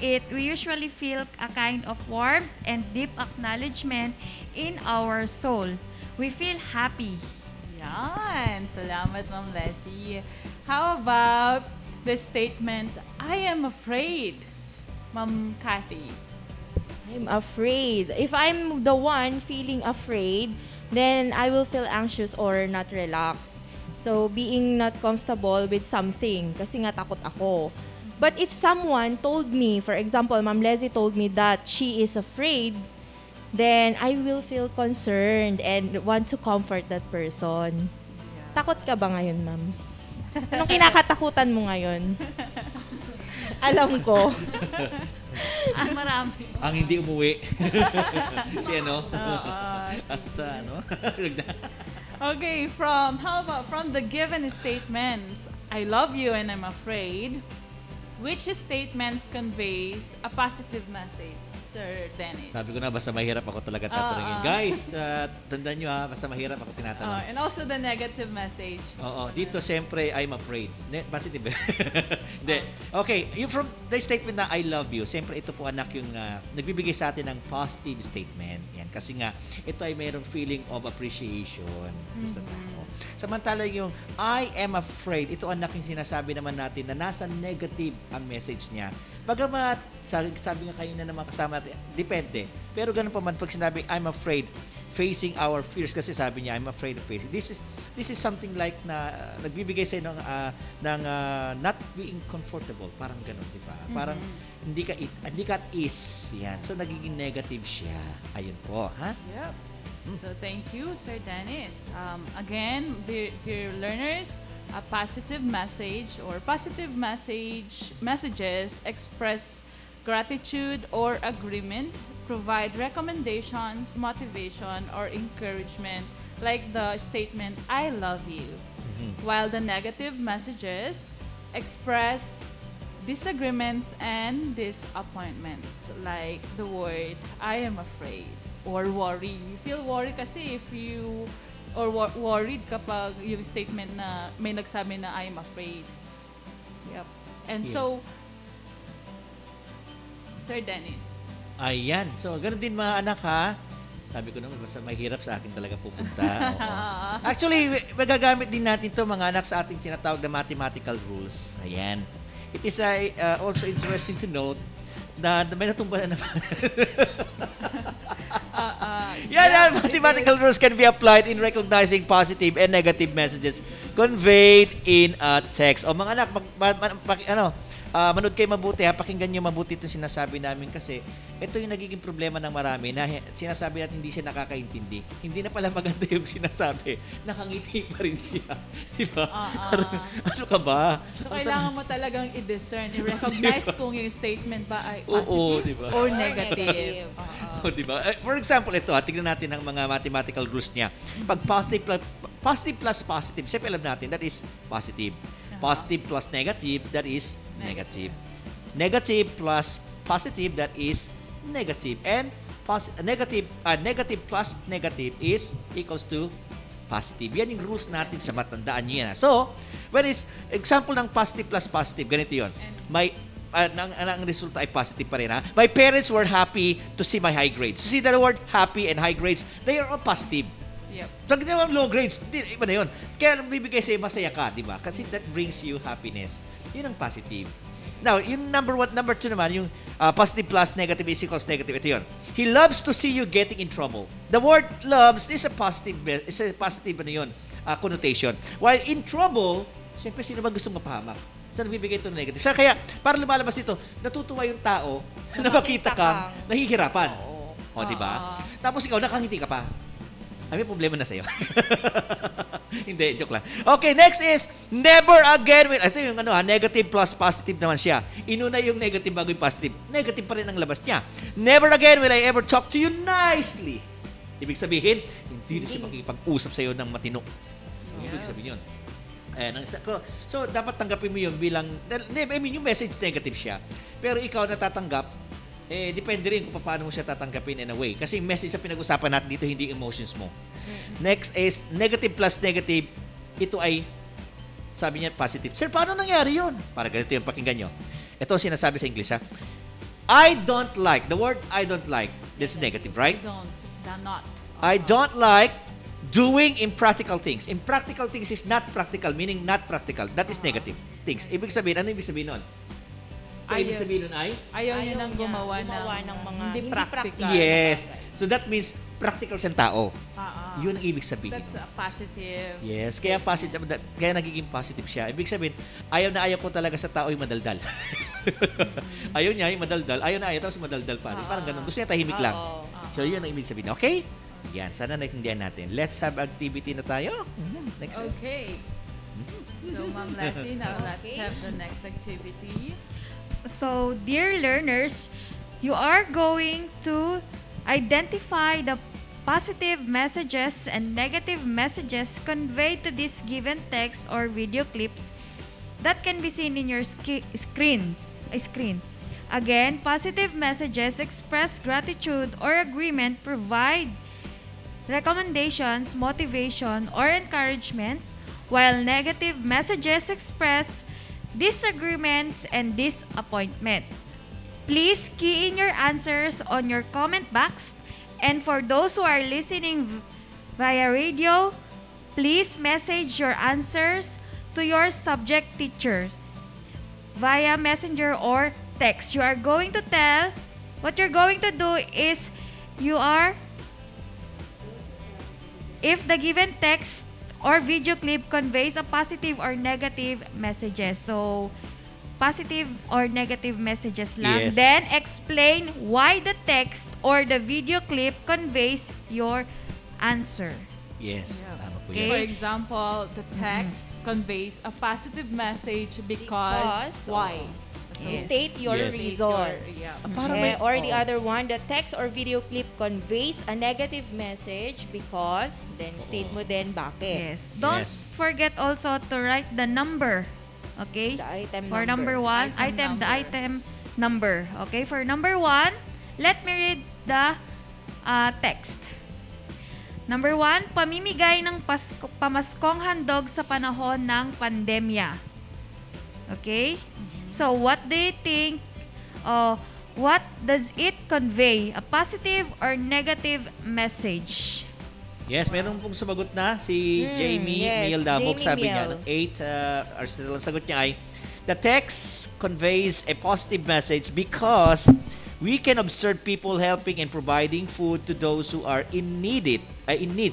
it, we usually feel a kind of warmth and deep acknowledgement in our soul. We feel happy. Yan. Salamat, Ma'am Leslie. How about the statement, I am afraid? Ma'am Cathy. I'm afraid. If I'm the one feeling afraid, then I will feel anxious or not relaxed. So, being not comfortable with something kasi nga takot ako. But if someone told me, for example, Ma'am Leslie told me that she is afraid, then I will feel concerned and want to comfort that person. Yeah. Takot ka ba ngayon, Ma'am? Anong kinakatakutan mo ngayon? Alam ko. Marami. Ang hindi umuwi. Si ano? Sa ano? Okay, how about from the given statements, I love you and I'm afraid, which statements conveys a positive message? Sir Dennis. Sabi ko na, basta mahirap ako talaga tatanungin. Guys, tandaan nyo basta mahirap ako tinatanong. And also the negative message. Oo, dito siyempre, I'm afraid. Positive. Hindi. Okay, yung from the statement na I love you, siyempre ito po anak yung nagbibigay sa atin ng positive statement. Yan, kasi nga, ito ay mayroong feeling of appreciation sa tao. Samantala yung I am afraid, ito anak yung sinasabi naman natin na nasa negative ang message niya. Bagamat, sabi nga kayo na naman kasama natin, depende. Pero ganun pa man, pag sinabi, I'm afraid, facing our fears, kasi sabi niya, I'm afraid of facing. This is something like na nagbibigay sa ng not being comfortable. Parang ganun, di ba? Parang hindi ka at ease. Yan. So, nagiging negative siya. Ayun po, ha? Yep. So, thank you, Sir Dennis. Again, dear learners, a positive message or positive messages express gratitude or agreement, provide recommendations, motivation, or encouragement, like the statement, I love you. While the negative messages express disagreements and disappointments, like the word, I am afraid, or worry. You feel worried kasi if you or worried kapag yung statement na may nagsabi na I am afraid. Yep. And so, Sir Dennis. Ayan. So, ganoon din mga anak ha. Sabi ko naman, basta mahirap sa akin talaga pupunta. Actually, magagamit din natin ito mga anak sa ating tinatawag na mathematical rules. Ayan. It is also interesting to note na may natumba na naman. Mathematical rules can be applied in recognizing positive and negative messages conveyed in a text. O mga anak, manood kayo mabuti ha, pakinggan nyo mabuti ito sinasabi namin kasi ito yung nagiging problema ng marami na sinasabi natin hindi siya nakakaintindi. Hindi na pala maganda yung sinasabi. Nakangiti pa rin siya. Diba? Ano ka ba? So, kailangan mo talagang i-discern, i-recognize kung yung statement ba ay positive diba? or negative. Diba? For example, ito tignan natin ang mga mathematical rules niya. Pag positive plus positive, siyempre alam natin, that is positive. Positive plus negative, that is negative. Negative plus positive, that is negative. And negative plus negative is equals to positive. Yan yung rules natin sa matandaan nyo yan. So, when is example ng positive plus positive, ganito yun. Ang resulta ay positive pa rin ha. My parents were happy to see my high grades. See the word happy and high grades, they are all positive. Yep. So, hindi naman low grades, iba na yun. Kaya bibigay sa'yo, masaya ka, di ba? Kasi that brings you happiness. Yun ang positive. Now, yung number 2 naman, yung positive plus negative is equals negative. Ito yun. He loves to see you getting in trouble. The word loves is a positive connotation. While in trouble, siyempre, sino ba gusto mapahamak? Saan bibigay ito ng negative? So, kaya, para lumalabas ito, natutuwa yung tao na makita ka, nahihirapan. O, di ba? Tapos ikaw, nakangiti ka pa. May problema na sa'yo. Hindi, joke lang. Okay, next is, never again will... Ito yung negative plus positive naman siya. Inuna yung negative bago yung positive. Negative pa rin ang labas niya. Never again will I ever talk to you nicely. Ibig sabihin, hindi na siya makikipag-usap sa'yo ng matino. Ibig sabihin yun. So, dapat tanggapin mo yun bilang... yung message negative siya. Pero ikaw natatanggap, depende rin kung paano mo siya tatanggapin in a way. Kasi yung message sa pinag-usapan natin dito, hindi emotions mo. Next is, negative plus negative, ito ay, sabi niya, positive. Sir, paano nangyari yun? Para ganito yung pakinggan nyo. Ito sinasabi sa English, ha? I don't like, the word I don't like, this is negative, right? I don't like doing impractical things. Impractical things is not practical, meaning not practical. That is negative things. Ibig sabihin, ano ibig sabihin nun? So, ibig sabihin nun ay? Ayaw niya nang gumawa ng mga hindi practical. Yes. So, that means practical siyang tao. Yun ang ibig sabihin. That's a positive. Yes. Kaya positive, kaya nagiging positive siya. Ibig sabihin, ayaw ko talaga sa tao yung madaldal. Ayaw niya yung madaldal. Ayaw tapos madaldal pa rin. Parang ganun. Gusto niya tahimik lang. So, yun ang ibig sabihin. Okay? Yan. Sana naintindihan natin. Let's have activity na tayo. Next. Okay. So, Ma'am Lassie, now let's have the next activity. So, dear learners, you are going to identify the positive messages and negative messages conveyed to this given text or video clips that can be seen in your screen. Again, positive messages express gratitude or agreement, provide recommendations, motivation, or encouragement, while negative messages express disagreements and disappointments. Please key in your answers on your comment box, and for those who are listening via radio, please message your answers to your subject teacher via messenger or text. What you're going to do is if the given text or video clip conveys a positive or negative messages. So, positive or negative messages lang. Yes. Then, explain why the text or the video clip conveys your answer. Yes. Tama po Okay. For yan. example, the text conveys a positive message because why? So Yes. state your Yes. reason. Para may- Or the oo. other one, the text or video clip conveys a negative message because, then state mo din bakit. Yes. Don't Yes. forget also to write the number. Okay? The item For number. number one, the item number. Okay? For number one, let me read the text. Number one, pamimigay ng pamaskong handog sa panahon ng pandemya. Okay? So, what do you think? What does it convey? A positive or negative message? Yes, meron pong sumagot na si Jamie yes, Miel Dabog. Jamie Sabi niya, Miel. 8, ang sagot niya ay, the text conveys a positive message because we can observe people helping and providing food to those who are in need,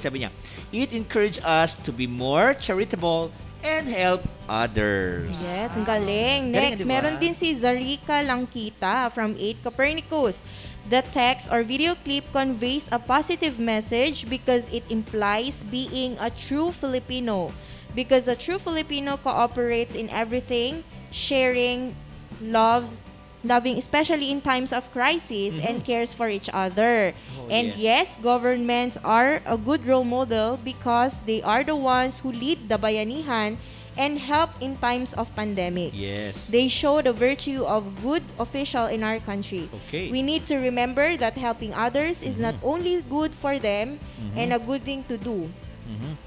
sabi niya. It encourages us to be more charitable and help others. Yes, ang galing. Galing, Next, di ba? meron din si Zarika Langkita from 8 Copernicus. The text or video clip conveys a positive message because it implies being a true Filipino. Because a true Filipino cooperates in everything, sharing, loving, especially in times of crisis, and cares for each other. Oh, And yes, governments are a good role model because they are the ones who lead the bayanihan and help in times of pandemic. Yes. They show the virtue of good official in our country. Okay. We need to remember that helping others is not only good for them and a good thing to do.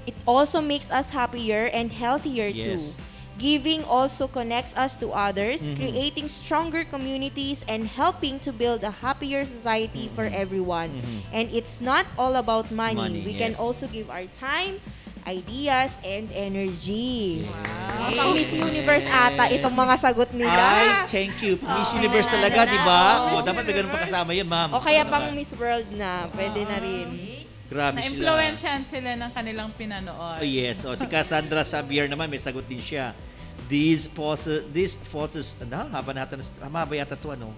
It also makes us happier and healthier too. Yes. Giving also connects us to others, creating stronger communities and helping to build a happier society for everyone. And it's not all about money. We can yes. also give our time, ideas, and energy. Wow. Pang Miss Universe ata itong mga sagot nila. Ay, thank you. Miss Universe talaga, di ba? Dapat may ganun pa kasama yun, ma'am. O kaya pang Miss World na, pwede na rin. Grabe sila. Na-influensyan sila ng kanilang pinanood. Oh, yes. Si Cassandra Xavier naman, may sagot din siya. These photos, haba yata ito, ano?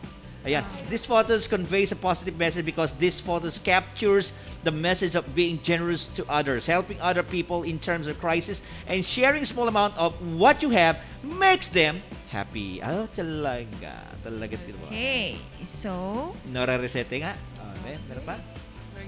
Ayan. These photos conveys a positive message because these photos captures the message of being generous to others, helping other people in terms of crisis, and sharing small amount of what you have makes them happy. Talaga. Diba? Okay. So, Nare-resete nga. Meron pa?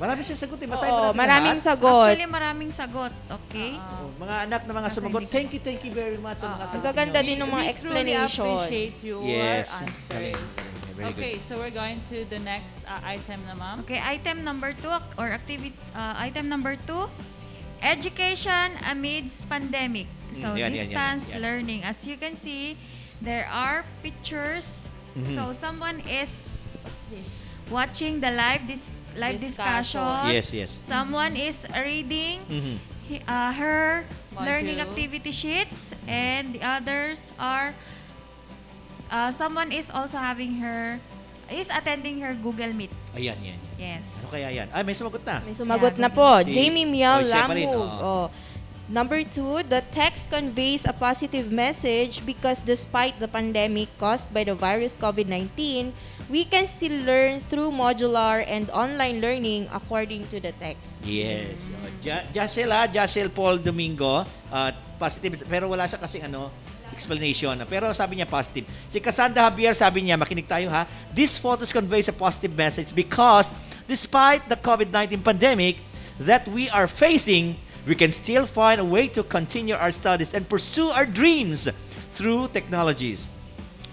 Marami siya sagot. Basahin mo natin maraming lahat. sagot. actually maraming sagot. Okay? Mga anak na mga sumagot, thank you very much sa mga Ang sagot gaganda niyo. din ng mga We truly explanation. appreciate your Yes. answers. Very Okay, good. so we're going to the next item na, ma'am. Okay, item number 2 or activity item number 2, education amidst pandemic. So Yan. distance learning. As you can see, there are pictures. So someone is watching the live discussion. Yes. Someone is reading her learning Module. activity sheets, and the others are someone is also attending her Google Meet. Ayan. Yes. Ano kaya yan? Ay, may sumagot na. May sumagot Yeah, na po. Si- Jamie Miel siya pa rin, Lamug. Oh. Number 2, the text conveys a positive message because despite the pandemic caused by the virus COVID-19, we can still learn through modular and online learning according to the text. Yes. Jacel Paul Domingo, positive, pero wala siya kasing explanation. Pero sabi niya positive. Si Cassandra Javier, sabi niya, makinig tayo ha, these photos conveys a positive message because despite the COVID-19 pandemic that we are facing, we can still find a way to continue our studies and pursue our dreams through technologies.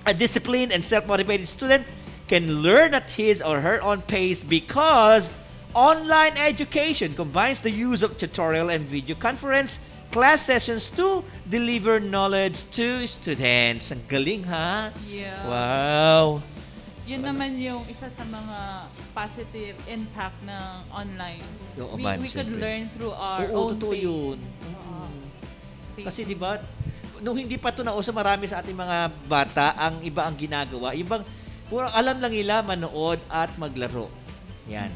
A disciplined and self-motivated student can learn at his or her own pace because online education combines the use of tutorial and video conference class sessions to deliver knowledge to students. Ang galing, ha? Yeah. Wow. Yun naman yung isa sa mga positive impact ng online. Oo, we ma'am, could siyempre. learn through our Oo, own totoo pace. yun. Kasi di ba, nung hindi pa ito nauso, marami sa ating mga bata, ang iba ang ginagawa. Ibang, puro alam lang nila manood at maglaro. Yan.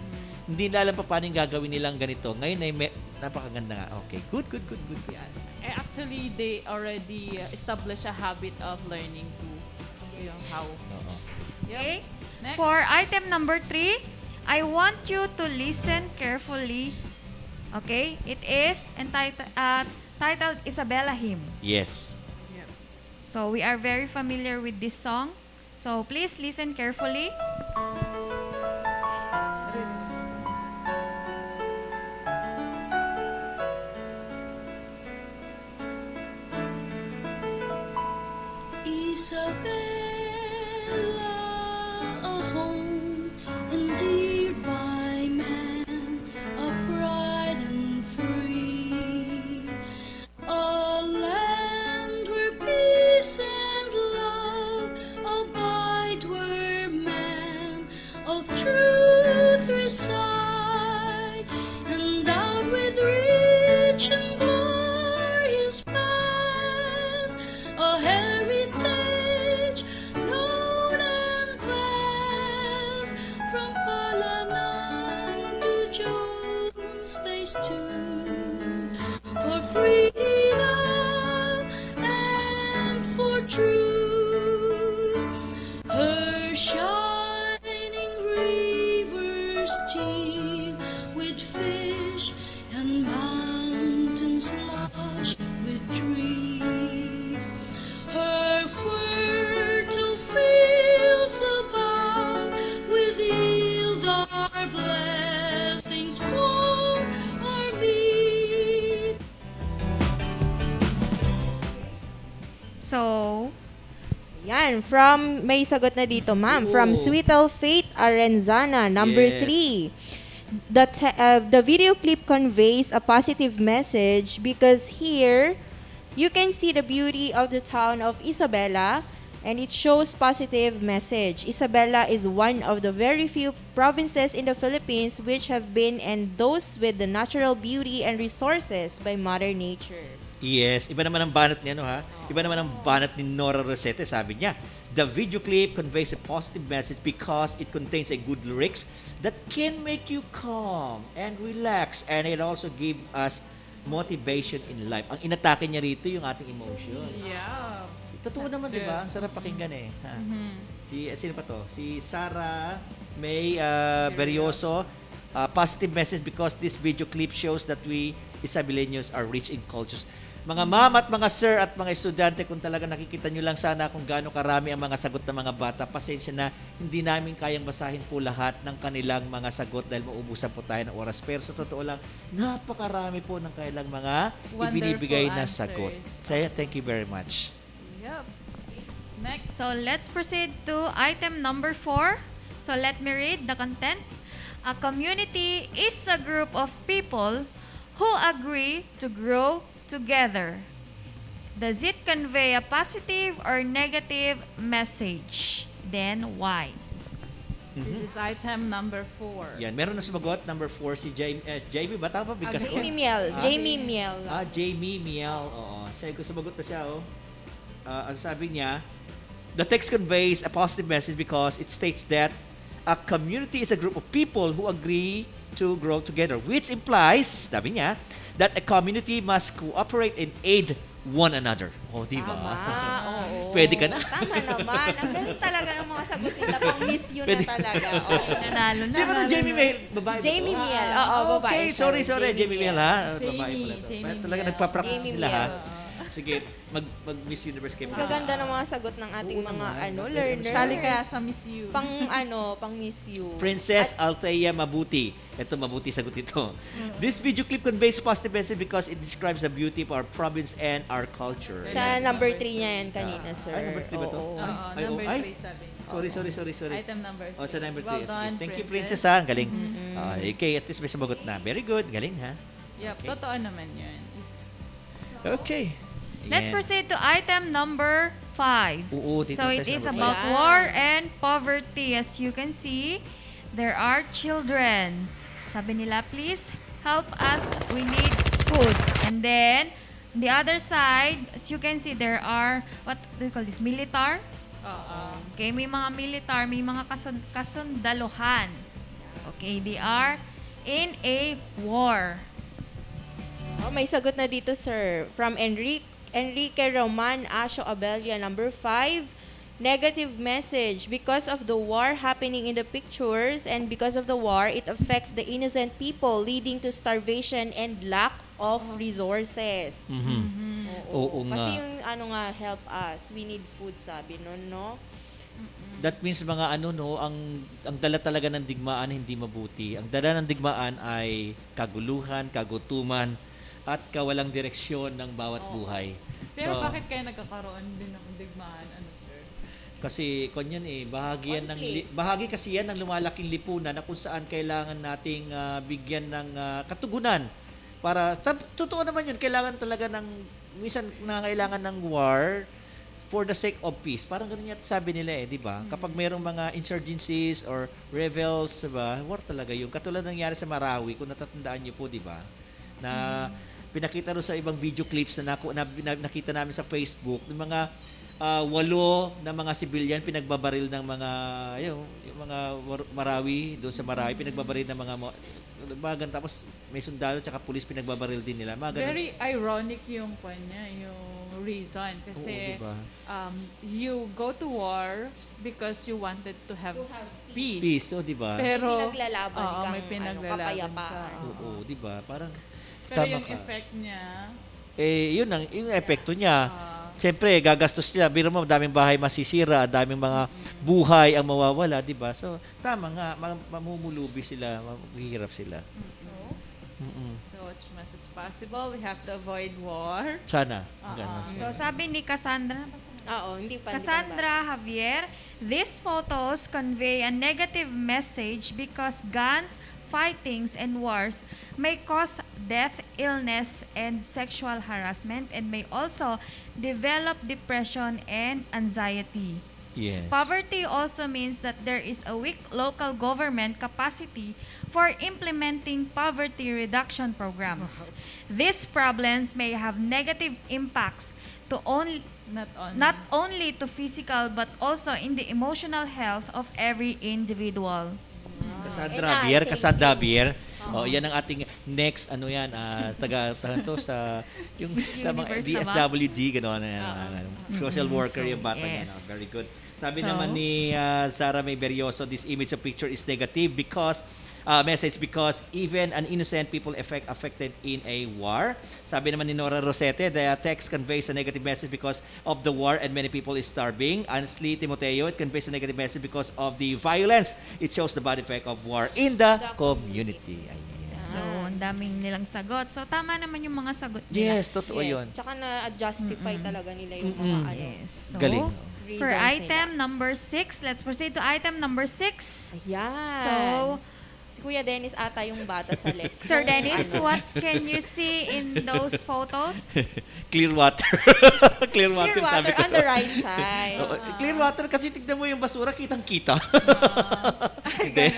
Hindi nila alam pa paano yung gagawin nilang ganito. Ngayon ay napakaganda nga. Okay, good. Yeah. Actually, they already established a habit of learning too. Yung how. Okay? Next. For item number 3, I want you to listen carefully. Okay? It is titled Isabella Hymn. Yes. So we are very familiar with this song. So please listen carefully. Isabella, a home endeared by man, upright and free, a land where peace and love abide, where man of truth reside, endowed with rich and glorious past, a heritage known and vast, from Palanan to Jones they stood, for freedom and for truth. Her shining rivers teem with fish, and mountains lush with trees. Her fertile fields abound with yield our blessings for our meat. So, yan. From, may sagot na dito, ma'am. From Sweetel Faith Arenzana, number Yes. 3. The video clip conveys a positive message because here, you can see the beauty of the town of Isabela, and it shows positive message. Isabela is one of the very few provinces in the Philippines which have been endorsed with the natural beauty and resources by Mother Nature. Yes, iba naman ang banat niya, no, ha? Iba naman ang banat ni Nora Rosete, sabi niya. The video clip conveys a positive message because it contains a good lyrics that can make you calm and relax, and it also give us motivation in life. Ang inatake niya rito yung ating emotion. Yeah. Totoo naman, di ba? Ang sarap pakinggan eh. Ha? Sino pa to? Si Sarah May Berioso. Positive message because this video clip shows that we Isabeleños are rich in cultures. Mga ma'am at mga sir at mga estudyante, kung talaga nakikita nyo lang sana kung gaano karami ang mga sagot ng mga bata, pasensya na, hindi namin kayang basahin po lahat ng kanilang mga sagot dahil maubusan po tayo ng oras. Pero sa totoo lang, napakarami po ng kailang mga ibinibigay na sagot. Saya, thank you very much. Yep. Next. So let's proceed to item number 4. So let me read the content. A community is a group of people who agree to grow together. Does it convey a positive or negative message? Then why? This is item number 4. Yan, meron na sumagot. Number 4, si Jamie ba? Tama ba? Bigkas ko? Jamie Miel. Jamie Miel. Jamie Miel. Oo. Sabi ko, sumagot na siya, oh. Ang sabi niya, the text conveys a positive message because it states that a community is a group of people who agree to grow together, which implies, sabi niya, that a community must cooperate and aid one another. Oh, di ba? Oo. Pwede ka na. Tama naman. Ang galing talaga ng mga sagot nila. Pang miss you na talaga. Nanalo na. Sino to? Jamie Miel? Babae ba? Jamie Miel. Oo, babae. Okay, siya. sorry. Jamie Miel, ha? Babae pala to. Jamie Talaga Miel. nagpa-practice Jamie sila, ha? Miel. Sige. Miss Universe kayo. Gaganda ng mga sagot ng ating mga learners. Sali kaya sa Miss You. Pang Miss You. Princess Althea Mabuti. Ito, mabuti sagot ito. This video clip conveys positive message because it describes the beauty of our province and our culture. Sa number 3 niya yan kanina, sir. Ay, number 3 ba ito? Number 3 sabi. Sorry. Item number 3. Sa number 3. Well done, Thank you, Princess. Princess, ha. Galing. Okay, at least may sumagot na. Very good. Galing, ha. Yep, totoo naman yun. Okay. Let's proceed to item number 5. So it is about war and poverty. As you can see, there are children. Sabi nila, please help us. We need food. And then, the other side, as you can see, there are, what do you call this, militar? Okay, may mga militar, may mga kasundaluhan. Okay, they are in a war. May sagot na dito, sir. From Enrique Roman Asio Abella, number 5. Negative message. Because of the war happening in the pictures and because of the war, it affects the innocent people, leading to starvation and lack of resources. Oo nga. Kasi yung help us. We need food, sabi nun, no? That means mga ang dala talaga ng digmaan hindi mabuti. Ang dala ng digmaan ay kaguluhan, kagutuman, at kawalang direksyon ng bawat buhay. Pero bakit kaya nagkakaroon din ng digmaan, sir? Kasi bahagi kasi yan ng lumalaking lipunan na kung saan kailangan nating bigyan ng katugunan. Para totoo naman yun, kailangan talaga minsan nangangailangan ng war for the sake of peace. Parang ganun yata sabi nila di ba? Kapag mayroong mga insurgencies or rebels, diba? War talaga yun. Katulad nangyari sa Marawi, kung natatandaan niyo po, di ba? Na pinakita ro sa ibang video clips na nakita namin sa Facebook, ng mga 8 na mga civilian pinagbabaril ng mga yung mga Marawi, doon sa Marawi pinagbabaril ng mga tapos may sundalo at pulis pinagbabaril din nila. Very ironic yung yung reason kasi diba? You go to war because you wanted to have peace. Peace, di ba? Pero may pinaglalaban kapayapaan. Oo, di ba? Parang pero yung effect niya, yung epekto niya. Siyempre, gagastos nila. Biro mo, daming bahay masisira, daming mga buhay ang mawawala, di ba? So, tama nga, mamumulubi sila, maghihirap sila. So, as much as possible, we have to avoid war. Sana. So, sabi ni Cassandra, Cassandra Javier, these photos convey a negative message because guns, fightings, and wars may cause death, illness, and sexual harassment, and may also develop depression and anxiety. Yes. Poverty also means that there is a weak local government capacity for implementing poverty reduction programs. These problems may have negative impacts to not only to physical but also in the emotional health of every individual. Cassandra Bier. Yan ang ating next sa yung sa mga DSWD gano'n social worker yung bata niya. Very good. Sabi naman ni Sarah May Berioso, this image of picture is negative because because even an innocent people affected in a war. Sabi naman ni Nora Rosete, the text conveys a negative message because of the war and many people is starving. Honestly, Timoteo, it conveys a negative message because of the violence. It shows the bad effect of war in the community. So, ang daming nilang sagot. So, tama naman yung mga sagot nila. Yes, totoo yun. Tsaka na-justify talaga nila yung mga Yes. So, galing. For item number 6, let's proceed to item number 6. Ayan. So, si Kuya Dennis ata yung bata sa left. Sir Dennis, what can you see in those photos? Clear water. Clear water sabi ko. On the right side. Clear water kasi tignan mo yung basura, kitang-kita. Hindi.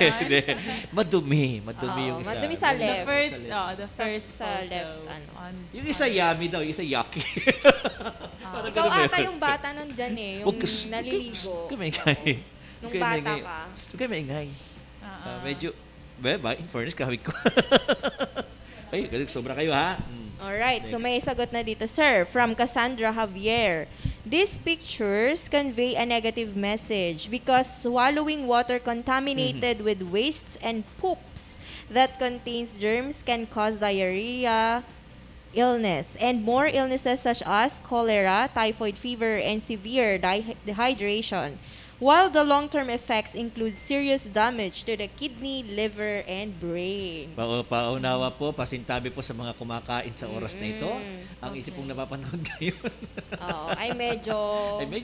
Madumi yung isa. Madumi sa left. The first sa left. Yung isa yummy daw, yung isa yucky. Ikaw ata yung bata nandyan yung naliligo. Kumingay. Nung bata ka. Kumingay. Medyo, in fairness, kahawig ko. Ay, sobra kayo ha. Alright, so may sagot na dito, sir, from Cassandra Javier. These pictures convey a negative message because swallowing water contaminated with wastes and poops that contains germs can cause diarrhea, illness, and more illnesses such as cholera, typhoid fever, and severe dehydration, while the long-term effects include serious damage to the kidney, liver, and brain. Paunawa po, pasintabi po sa mga kumakain sa oras na ito. Ang ito pong napapanood ngayon. Ay medyo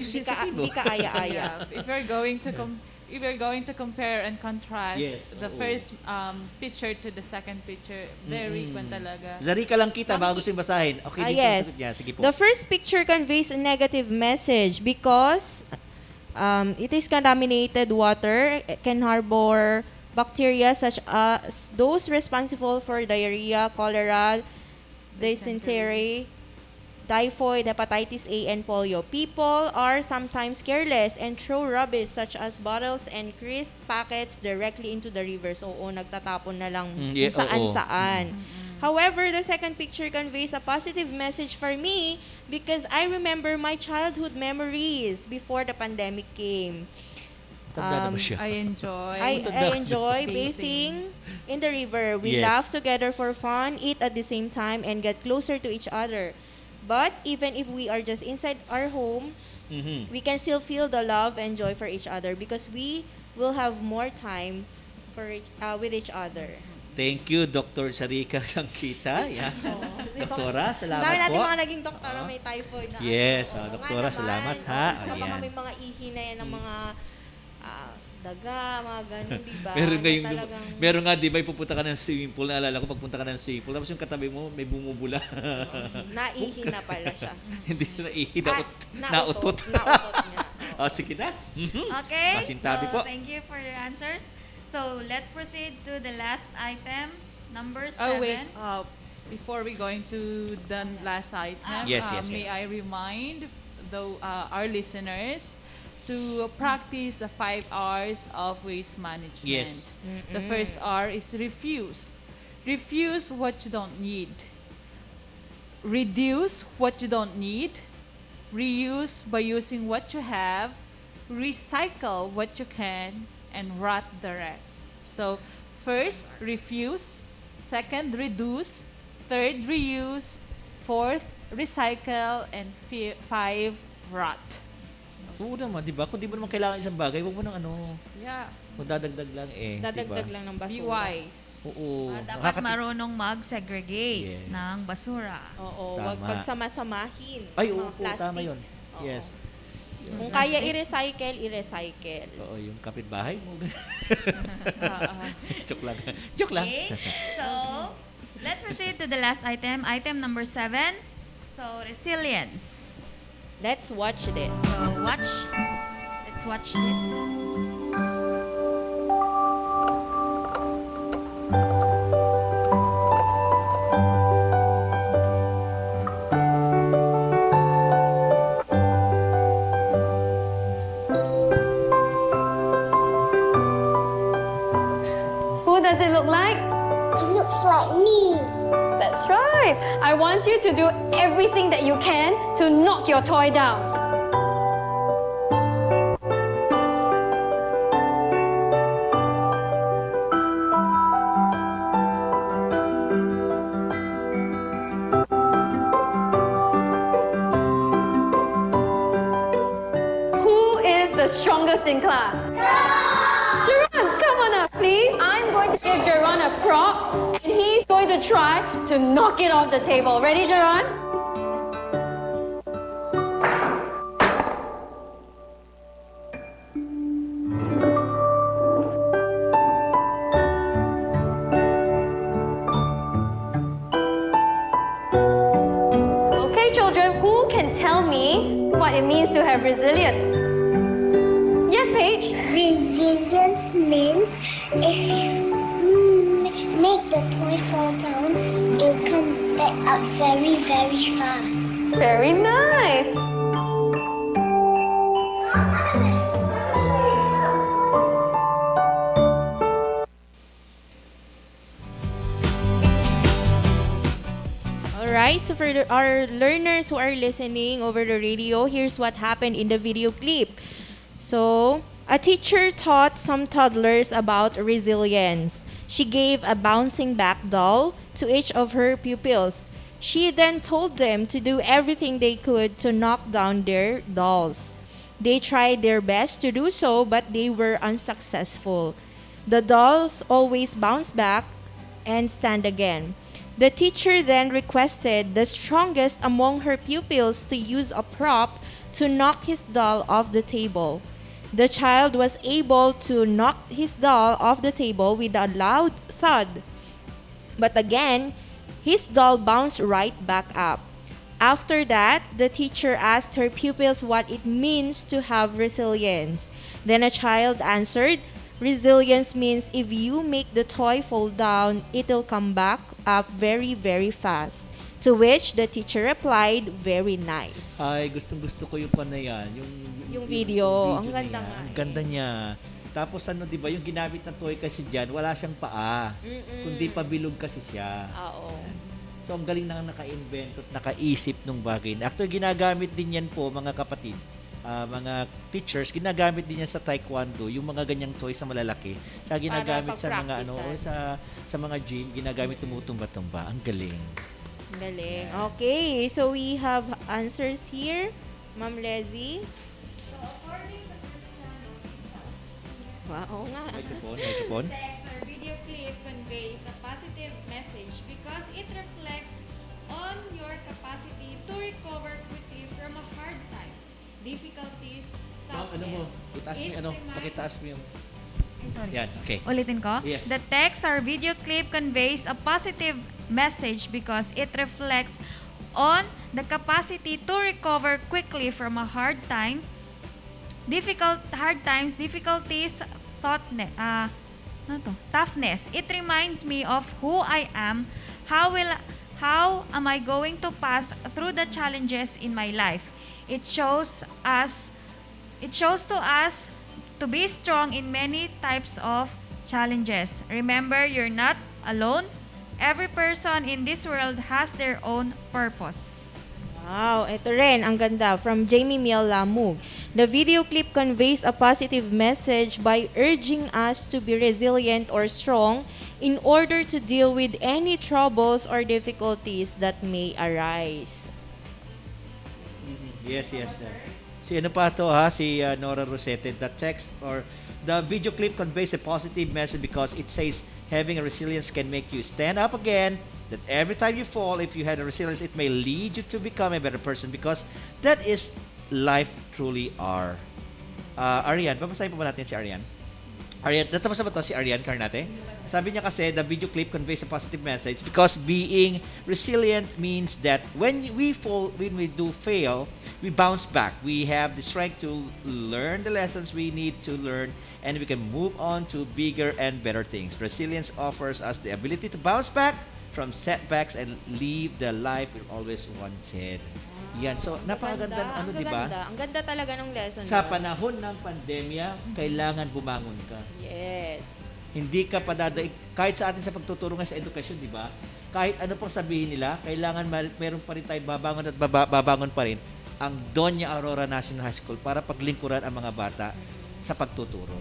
sensitibo. Di ka aya-aya. If we're going to compare and contrast the first picture to the second picture, very kwan talaga. Zarika lang kita, bago gusto yung basahin. Okay, dito yes. Sige po. The first picture conveys a negative message because it is contaminated water. It can harbor bacteria such as those responsible for diarrhea, cholera, dysentery, typhoid, hepatitis A, and polio. People are sometimes careless and throw rubbish such as bottles and crisp packets directly into the rivers. Oo, nagtatapon na lang kung saan-saan. However, the second picture conveys a positive message for me because I remember my childhood memories before the pandemic came. I enjoy bathing in the river. We laugh together for fun, eat at the same time, and get closer to each other. But even if we are just inside our home, we can still feel the love and joy for each other because we will have more time with each other. Thank you, Dr. Sarika Langkita. Yeah. Doktora, salamat dami po. natin mga naging doktora may typhoid na. Yes, Doktora, salamat ha. Baka may mga ihi na yan ng mga daga, mga ganun, di ba? Meron nga, di ba, pupunta ka ng swimming pool, naalala ko, pagpunta ka ng swimming pool, tapos yung katabi mo, may bumubula. Naihi na pala siya. Hindi na naihi, nautot. Nautot niya. Sige na. Okay, Masintabi po. Thank you for your answers. So, let's proceed to the last item, number 7. Oh, wait. Before we going to the last item, may I remind our listeners to practice the 5 R's of waste management. Yes. The first R is refuse. Refuse what you don't need. Reduce what you don't need. Reuse by using what you have. Recycle what you can. And rot the rest. So, first, refuse. Second, reduce. Third, reuse. Fourth, recycle. And 5, rot. Oo naman, di ba? Kung di mo naman kailangan isang bagay, huwag mo nang Yeah. Kung dadagdag lang Dadagdag lang ng basura. Be wise. Oo. Dapat marunong mag-segregate ng basura. Oo, wag pagsama-samahin. Ay, oo po, tama yun. Yes. Kung kaya i-recycle, i-recycle. Oo, yung kapitbahay mo. Joke lang. Okay, so let's proceed to the last item. Item number 7. So, resilience. Let's watch this. So, let's watch this. Who does it look like? It looks like me. That's right. I want you to do everything that you can to knock your toy down. Who is the strongest in class? Jerron, come on up, please. I'm going to give Jerron a prop, and he's going to try to knock it off the table. Ready, Jerron? Okay, children, who can tell me what it means to have resilience? Yes, Paige? Resilience means if you make the toy fall down, it'll come back up very, very fast. Very nice. Alright, so for our learners who are listening over the radio, here's what happened in the video clip. So, a teacher taught some toddlers about resilience. She gave a bouncing back doll to each of her pupils. She then told them to do everything they could to knock down their dolls. They tried their best to do so, but they were unsuccessful. The dolls always bounce back and stand again. The teacher then requested the strongest among her pupils to use a prop to knock his doll off the table. The child was able to knock his doll off the table with a loud thud. But again, his doll bounced right back up. After that, the teacher asked her pupils what it means to have resilience. Then a child answered, "Resilience means if you make the toy fall down, it'll come back up very, very fast." To which the teacher replied, "Very nice." Ay, gustong-gusto ko yung na yan. Yung video. Ang na ganda yan. nga. Ang ganda niya. Tapos ano, di ba, yung ginamit na toy kasi dyan, wala siyang paa. Kundi pabilog kasi siya. Oo. So, ang galing na naka-invent at nakaisip nung bagay. Actually, ginagamit din yan po, mga kapatid. Mga teachers, ginagamit din yan sa taekwondo, yung mga ganyang toys na malalaki. Kaya ginagamit sa mga sa mga gym, ginagamit tumutumba-tumba. Ang galing. Galing. Okay, so we have answers here. Ma'am Lezzie. So, according to Cristiano, wow, nga. Microphone. Text or video clip conveys a positive message because it reflects on your capacity to recover quickly from a hard time, difficulties, toughness. Pakitaas mo yung... Sorry. Yan, okay. Ulitin ko? Yes. The text or video clip conveys a positive message because it reflects on the capacity to recover quickly from a hard times, difficulties, toughness. It reminds me of who I am, how am I going to pass through the challenges in my life. It shows to us to be strong in many types of challenges. Remember, you're not alone. Every person in this world has their own purpose. Wow, ito rin, ang ganda. From Jamie Miel Lamug. The video clip conveys a positive message by urging us to be resilient or strong in order to deal with any troubles or difficulties that may arise. Yes. Si ano pa to ha? Si Nora Rosette. The text or the video clip conveys a positive message because it says having a resilience can make you stand up again. That every time you fall, if you had a resilience, it may lead you to become a better person because that is life truly are. Arian, babasahin po ba natin si Arian? Arian, natapos na ba ito si Arian Carnate? Sabi niya kasi, the video clip conveys a positive message because being resilient means that when we do fail, we bounce back. We have the strength to learn the lessons we need to learn and we can move on to bigger and better things. Resilience offers us the ability to bounce back from setbacks and live the life we always wanted. Yan. So, napakaganda ng di ba? Ang ganda talaga ng lesson. Sa panahon ng pandemya, kailangan bumangon ka. Yes. Hindi ka padadaig, kahit sa atin sa pagtuturo nga sa edukasyon, di ba? Kahit ano pang sabihin nila, kailangan meron pa rin tayo babangon at babangon pa rin ang Doña Aurora National High School para paglingkuran ang mga bata sa pagtuturo.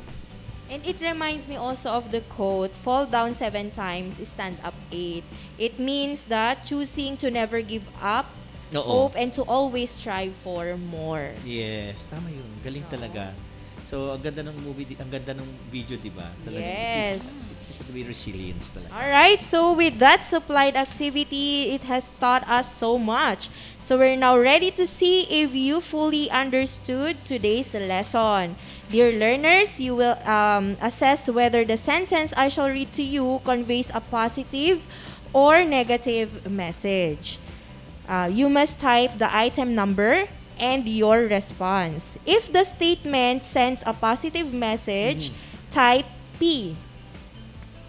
And it reminds me also of the quote, fall down 7 times, stand up 8. It means that choosing to never give up, hope, and to always strive for more. Yes, tama yun. Galing talaga. So, ang ganda ng movie, ang ganda ng video, di ba? Yes. It's just the resilience talaga. Alright, so with that supplied activity, it has taught us so much. So we're now ready to see if you fully understood today's lesson. Dear learners, you will assess whether the sentence I shall read to you conveys a positive or negative message. You must type the item number and your response. If the statement sends a positive message, type P.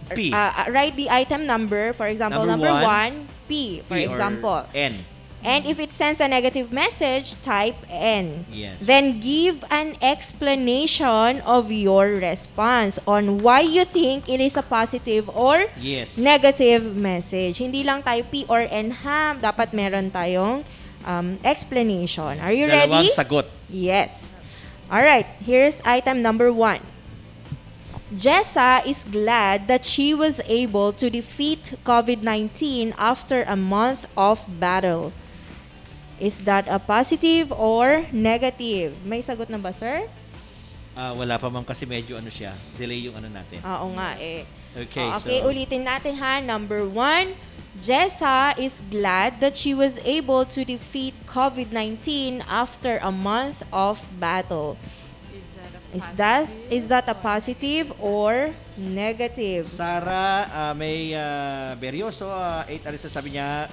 Write the item number, for example, number 1, P, for example. N. And if it sends a negative message, type N. Yes. Then give an explanation of your response on why you think it is a positive or negative message. Hindi lang tayo P or N ha. Dapat meron tayong explanation. Are you ready? Dalawang sagot. Yes. Alright, here's item number 1. Jessa is glad that she was able to defeat COVID-19 after a month of battle. Is that a positive or negative? May sagot na ba, sir? Wala pa ma'am kasi medyo siya. Delay yung natin. Oo nga eh. Okay, Okay, ulitin natin ha. Number 1, Jessa is glad that she was able to defeat COVID-19 after a month of battle. Is that a positive or negative? Sarah, may Berioso, 8 Arisa sabi niya,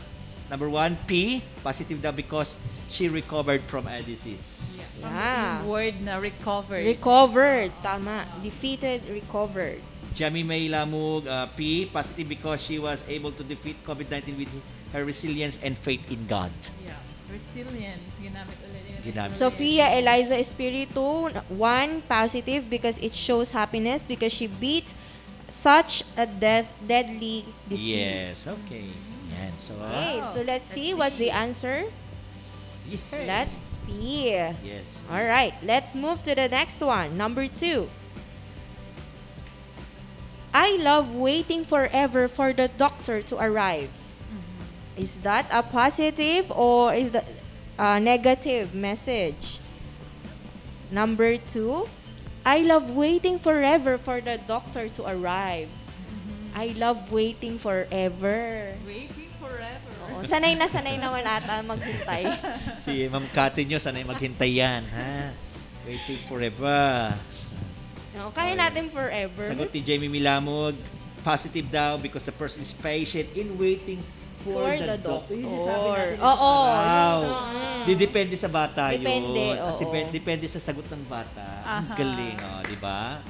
number 1, P, positive daw because she recovered from a disease. Yeah. Word na recovered. Recovered, tama. Defeated, recovered. Jamie May Lamug, P, positive because she was able to defeat COVID-19 with her resilience and faith in God. Yeah, resilience. Ginamit ulit yun. Sophia Eliza Espiritu, 1, positive because it shows happiness because she beat such a deadly disease. Yes, okay. Yan. So let's see what's the answer. Yeah. Let's see. Yes. All right, let's move to the next one. Number 2. I love waiting forever for the doctor to arrive. Is that a positive or is that a negative message? Number 2, I love waiting forever for the doctor to arrive. I love waiting forever. Waiting forever. Oo, sanay naman ata maghintay. Si Ma'am Kati nyo, sanay maghintay yan. Ha? Waiting forever. No, kaya natin forever. Sagot ni Jamie Milamog, positive daw because the person is patient in waiting for the doctor. Oo. Wow. Depende sa bata Depende, yun. Kasi depende sa sagot ng bata. Ang galing, di ba?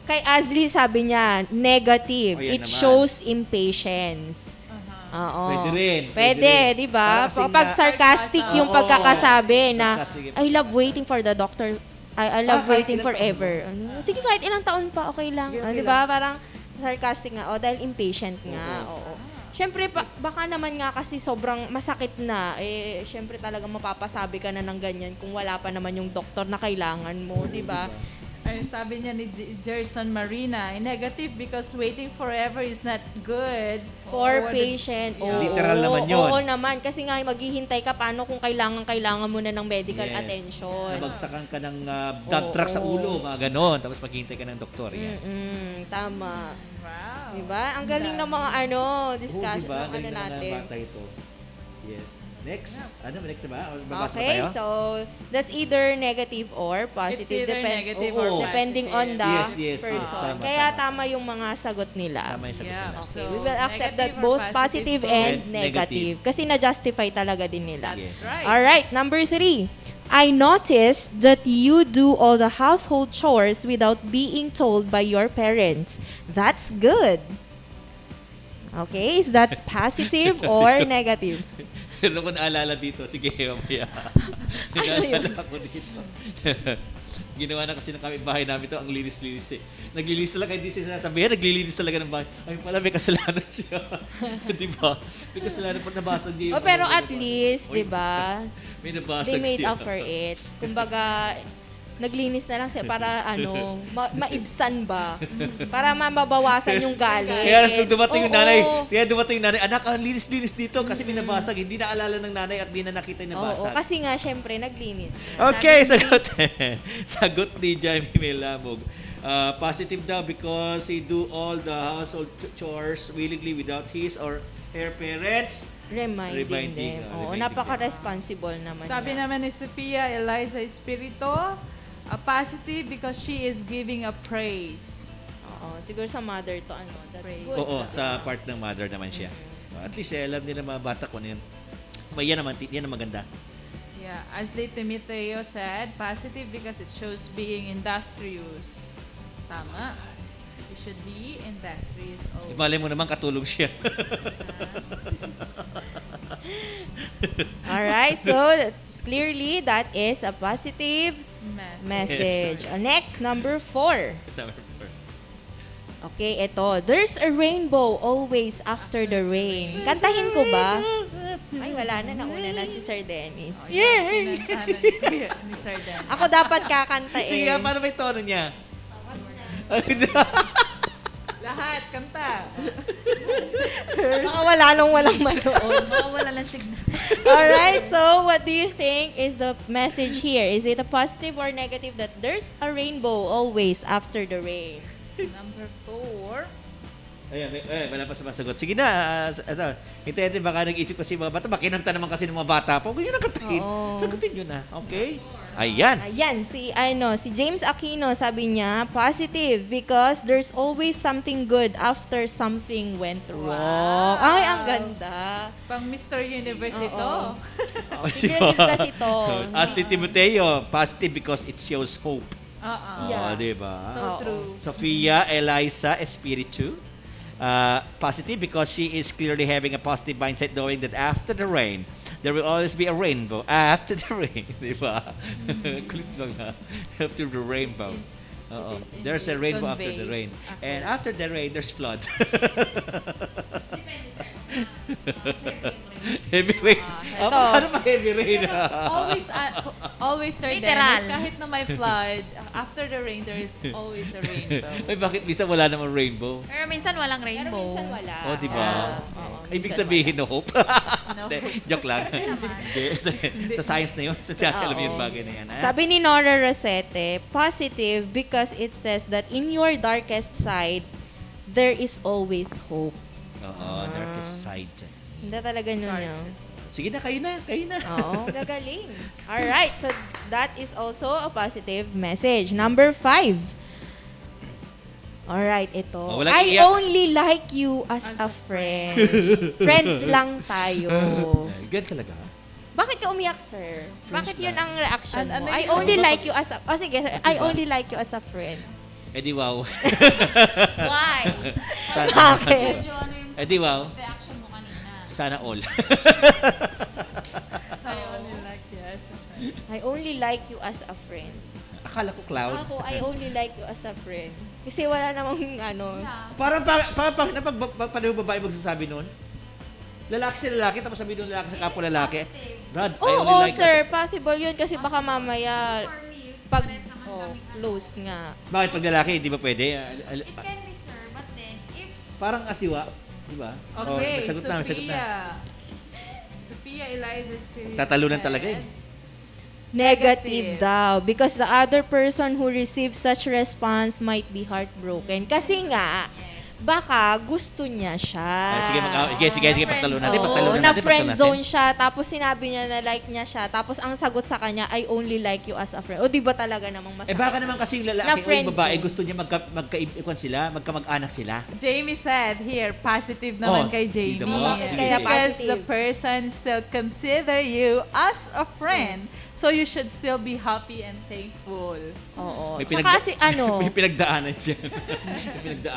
Kay Azli sabi niya, negative. It naman. shows impatience. Oo. Pwede rin. Pwede, di ba? Pag sarcastic yung pagkakasabi na, I love waiting for the doctor. I love waiting forever. Sige, kahit ilang taon pa, okay lang. Di ba? Parang sarcastic nga. Dahil impatient nga. Oo. Siyempre, baka naman nga kasi sobrang masakit na. Siyempre talaga mapapasabi ka na ng ganyan kung wala pa naman yung doktor na kailangan mo. Di ba? Ay, sabi niya ni Jerson Marina, negative because waiting forever is not good. For patient. Literal naman yun. Oo naman. Kasi nga maghihintay ka paano kung kailangan mo na ng medical attention. Nabagsakan ka ng blood track sa ulo, mga ganon. Tapos maghihintay ka ng doktor. Tama. Wow. Diba? Ang galing ng mga discussion. Diba? Galing natin. ng bata ito. Yes. Next. Next na ba? Babasa Okay, tayo? so that's either negative or positive. It's either negative or depending positive. on the Yes, person. tama, Kaya tama yung mga sagot nila. Tama yung sagot nila. Okay, we will accept that negative or both positive and negative. Kasi na-justify talaga din nila. That's right. Alright, number 3. I noticed that you do all the household chores without being told by your parents. That's good. Okay, is that positive or negative? Ano ko naalala dito? Sige, mamaya. Naalala ko dito. Ginawa na kasi ng bahay namin to ang linis-linis eh. Naglilinis talaga, hindi siya sinasabihan, naglilinis talaga ng bahay. Ay pala, may kasalanan siya. Diba? May kasalanan pa nabasag niya. Pero at least, diba? May nabasag siya. They made up for it. Kumbaga, naglinis na lang siya para maibsan ba? Para mababawasan yung galit. Kaya dumating yung nanay, anak, linis-linis dito kasi may nabasag. Hindi naalala ng nanay at hindi na nakita yung nabasag. Oo, kasi nga, syempre, naglinis. Okay, sagot ni Jamie Melamog. Positive daw because he do all the household chores willingly without his or her parents reminding them. Oo, napaka-responsible naman. Sabi naman ni Sophia Eliza Espirito, a positive because she is giving a praise. Oo, siguro sa mother to that's praise. good. Oo, sa part ng mother naman siya. At least alam nila mga bata ko na yun. Yan ang maganda. Yeah, as Late Timoteo said, positive because it shows being industrious. Tama. You should be industrious always. Malay mo naman katulong siya. Alright, so clearly that is a positive message. Next, number 4. Okay, ito. There's a rainbow always after the rain. Kantahin ko ba? Ay, wala na. Nauna na si Sir Dennis. Yay! Ni Sir Dennis. Ako dapat kakanta eh. Sige, paano may tono niya? Lahat, kanta. Baka wala nung walang manood. Baka wala lang signal. Alright, so what do you think is the message here? Is it a positive or negative that there's a rainbow always after the rain? Number 4. Ayan, wala pa sumasagot. Sige na, hintayin baka nag-isip kasi mga bata. Makinanta naman kasi ng mga bata po. Kung yun ang katahin, sagutin nyo na. Okay? Ayan. Ayan, si James Aquino sabi niya, positive because there's always something good after something went wrong. Ay, ang ganda. Pang Mr. Universe ito. Sigurado kasi ito. As Timoteo, positive because it shows hope. Yeah. Diba? So true. Sophia Eliza Espiritu. Positive because she is clearly having a positive mindset knowing that after the rain, there will always be a rainbow. After the rain, di ba? Kulit lang na. After the rainbow. There's a rainbow after the rain. And after the rain, there's flood. Heavy rain. Paano pa heavy rain? Always Sir Dennis, kahit na may flood, after the rain, there is always a rainbow. Ay, bakit minsan wala namang rainbow? Pero minsan walang rainbow. Pero minsan wala. Oh, di ba? Ibig sabihin, no hope. Joke lang. Sa science na yun. Sa alam yung bagay na yan. Sabi ni Nora Rosete, positive because it says that in your darkest side, there is always hope. Darkest side. Hindi talaga nun yun. Sige na, kayo na. Oo, gagaling. Alright, so that is also a positive message. Number 5. Alright, ito. I only like you as a friend. Friends lang tayo. Ganun talaga. Bakit ka umiyak, sir? Bakit yun ang reaction mo? I only like you as a... sige, I only like you as a friend. Di wow. Why? Bakit? Di wow. Reaction mo kanina. Sana all. So, I only like you as a friend. I only like you as a friend. Akala ko cloud. Ako, I only like you as a friend. Kasi wala namang ano. Parang napag babae magsasabi nun? Lalaki sa lalaki, tapos sabi nun lalaki sa kapwa lalaki. Brad, I only like sir, possible yun kasi baka mamaya pag close nga. Bakit pag lalaki, di ba pwede? It can be, sir, but then if... Parang asiwa, di ba? Okay, sagot na. Sophia Eliza Spirit. Tatalunan talaga eh. Negative daw. Because the other person who receives such response might be heartbroken. Kasi nga, baka gusto niya siya. Sige, pagtalunan. Na friend zone siya, tapos sinabi niya na like niya siya, tapos ang sagot sa kanya, I only like you as a friend. O di ba talaga namang masakit? Baka naman kasi yung lalaki o yung babae, gusto niya magkamag-anak sila. Jamie said here, positive naman kay Jamie. Because the person still consider you as a friend. So you should still be happy and thankful. Oo. Kasi may pinagdaanan siya.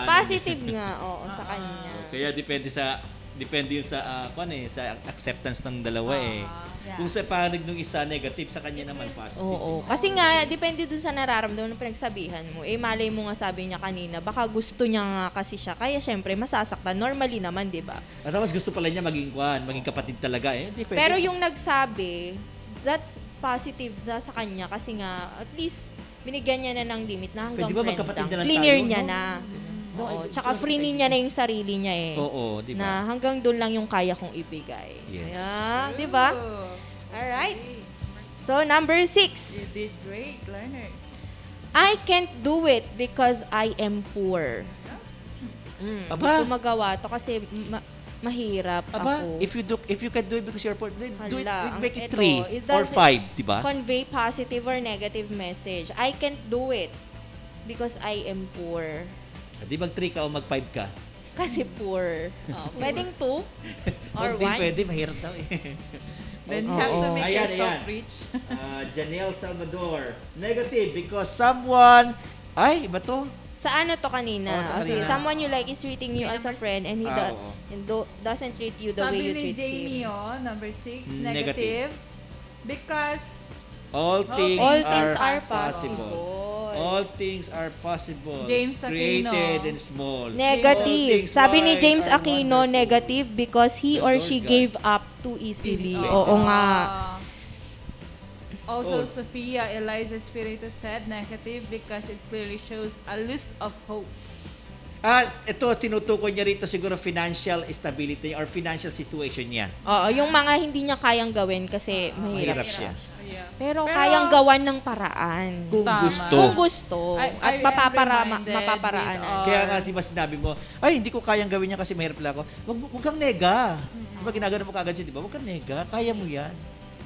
Positive nga, sa kanya. Kaya depende yun sa sa acceptance ng dalawa Kung sa panig ng isa negative, sa kanya naman positive. Oo. Kasi nga, depende dun sa nararamdaman ng pinagsabihan mo. Malay mo nga sabi niya kanina, baka gusto niya nga kasi siya. Kaya syempre, masasaktan. Normally naman, di ba? At tapos gusto pala niya maging kapatid talaga Pero yung nagsabi, that's positive na sa kanya kasi nga, at least, binigyan niya na ng limit na hanggang friend lang. Clear niya na. Oo. Tsaka free niya na yung sarili niya Oo, di ba? Na hanggang doon lang yung kaya kong ibigay. Yes. Di ba? Alright. So, number 6. You did great, learners. I can't do it because I am poor. Aba? Gumagawa to kasi mahirap ako. If you can do it because you're poor, then do it, make it 3 or 5, di ba? Convey positive or negative message. I can't do it because I am poor. Di mag 3 ka o mag 5 ka? Kasi poor. Pwedeng 2 or 1? Pwede, mahirap daw Then you have to make yourself rich. Janelle Salvador, negative because someone, iba to? Sa ano to kanina? Someone you like is treating you as a friend and he doesn't treat you the way you treat him. Sabi ni Jamie, number 6, negative. Because all things are possible. All things are possible. James Aquino. Created and small. Negative. Sabi ni James Aquino, negative because he or she gave up too easily. Oo nga. Also, Oh. Sophia Eliza Espiritu said negative because it clearly shows a loss of hope. Ito, tinutukoy niya rito siguro financial stability or financial situation niya. Oo, yung mga hindi niya kayang gawin kasi mahirap siya. Pero kayang gawan ng paraan. Kung gusto. Kung gusto. At I am reminded mapaparaanan. with Kaya nga, di ba sinabi mo, ay, hindi ko kayang gawin niya kasi mahirap lang ako. Huwag kang nega. Di ba ginagano mo kagad siya, di ba? Huwag kang nega. Kaya mo yan.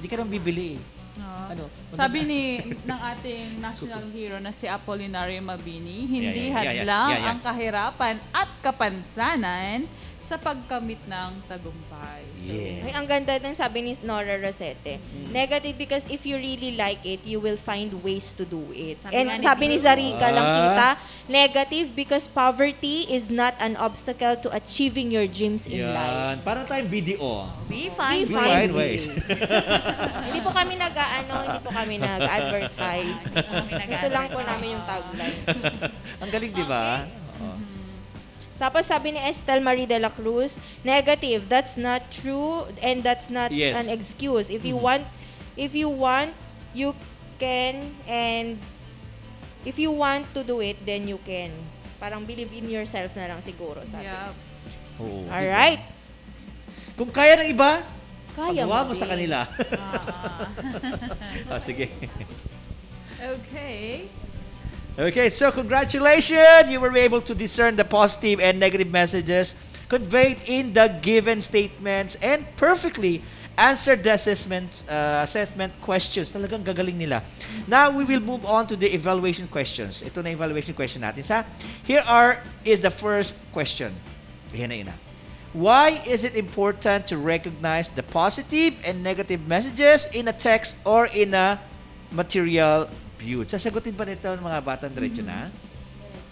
Hindi ka nang bibili. Ano? Sabi ng ating national hero na si Apolinario Mabini, hindi Yeah. hadlang ang kahirapan at kapansanan sa pagkamit ng tagumpay. So, Ay, ang ganda ng sabi ni Nora Rosete. Negative because if you really like it, you will find ways to do it. Sabi ni Zarica lang kita, negative because poverty is not an obstacle to achieving your dreams in life. Parang tayong BDO. We find ways. Hindi po kami nag-advertise. Gusto lang po namin yung tagline. Ang galing, di ba? Tapos sabi ni Estel Marie de la Cruz, negative, that's not true and that's not an excuse. If you want, you can, and if you want to do it, then you can. Parang believe in yourself na lang siguro, sabi. Oo, alright. Kung kaya ng iba, Kaya pagawa mo mo sa din. kanila. Sige. Okay, so congratulations! You were able to discern the positive and negative messages conveyed in the given statements and perfectly answered the assessment questions. Talagang gagaling nila. Now, we will move on to the evaluation questions. Ito na evaluation question natin. Here is the first question. Ayan na. Why is it important to recognize the positive and negative messages in a text or in a material viewed? Sasagutin pa nito ng mga batang diretso na?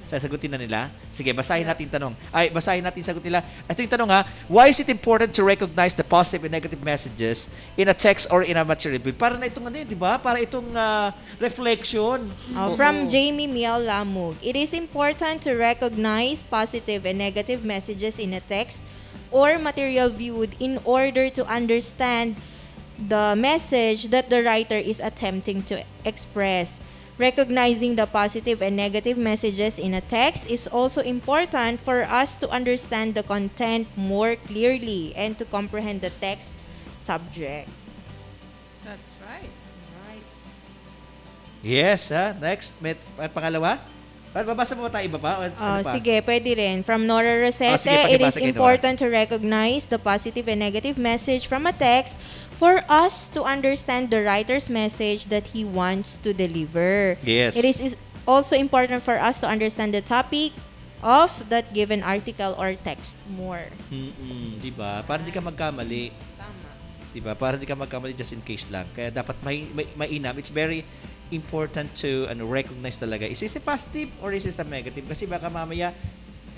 Sasagutin na nila? Sige, basahin natin sagot nila. Ito yung tanong why is it important to recognize the positive and negative messages in a text or in a material viewed? Para na itong di ba? Para itong reflection. From Jamie Miel Lamug, it is important to recognize positive and negative messages in a text or material viewed in order to understand the message that the writer is attempting to express. Recognizing the positive and negative messages in a text is also important for us to understand the content more clearly and to comprehend the text's subject. That's right. Yes, next. May pangalawa? Babasa mo ba tayo iba pa? Sige, pwede rin. From Nora Rosete, sige, it is pakibasa kay Nora. important to recognize the positive and negative message from a text for us to understand the writer's message that he wants to deliver. Yes. It is also important for us to understand the topic of that given article or text more. Diba? Para di ka magkamali. Diba? Para di ka magkamali just in case lang. Kaya dapat mainam. It's very important to recognize talaga. Is this a positive or is this a negative? Kasi baka mamaya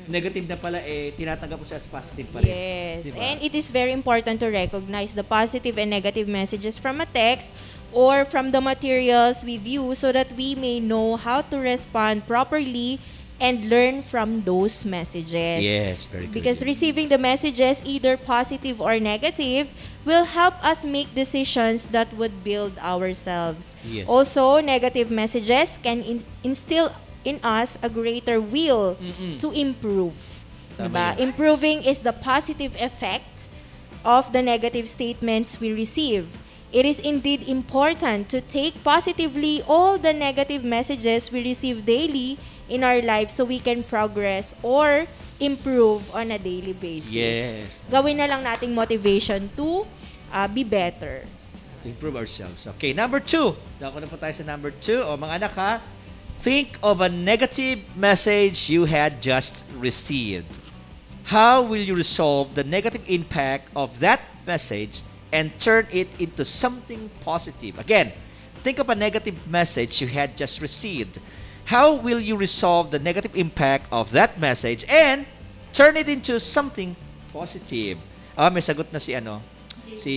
negative na pala tinatanggap mo siya as positive pa rin. Yes. Diba? And it is very important to recognize the positive and negative messages from a text or from the materials we view so that we may know how to respond properly and learn from those messages. Yes, very good. Because receiving the messages, either positive or negative, will help us make decisions that would build ourselves. Yes. Also, negative messages can instill in us a greater will to improve. Diba? Improving is the positive effect of the negative statements we receive. It is indeed important to take positively all the negative messages we receive daily in our lives so we can progress or improve on a daily basis. Yes. Gawin na lang nating motivation to be better. To improve ourselves. Okay, number 2. Dako na po tayo sa number 2. Mga anak think of a negative message you had just received. How will you resolve the negative impact of that message and turn it into something positive? Again, think of a negative message you had just received. How will you resolve the negative impact of that message and turn it into something positive? May sagot na si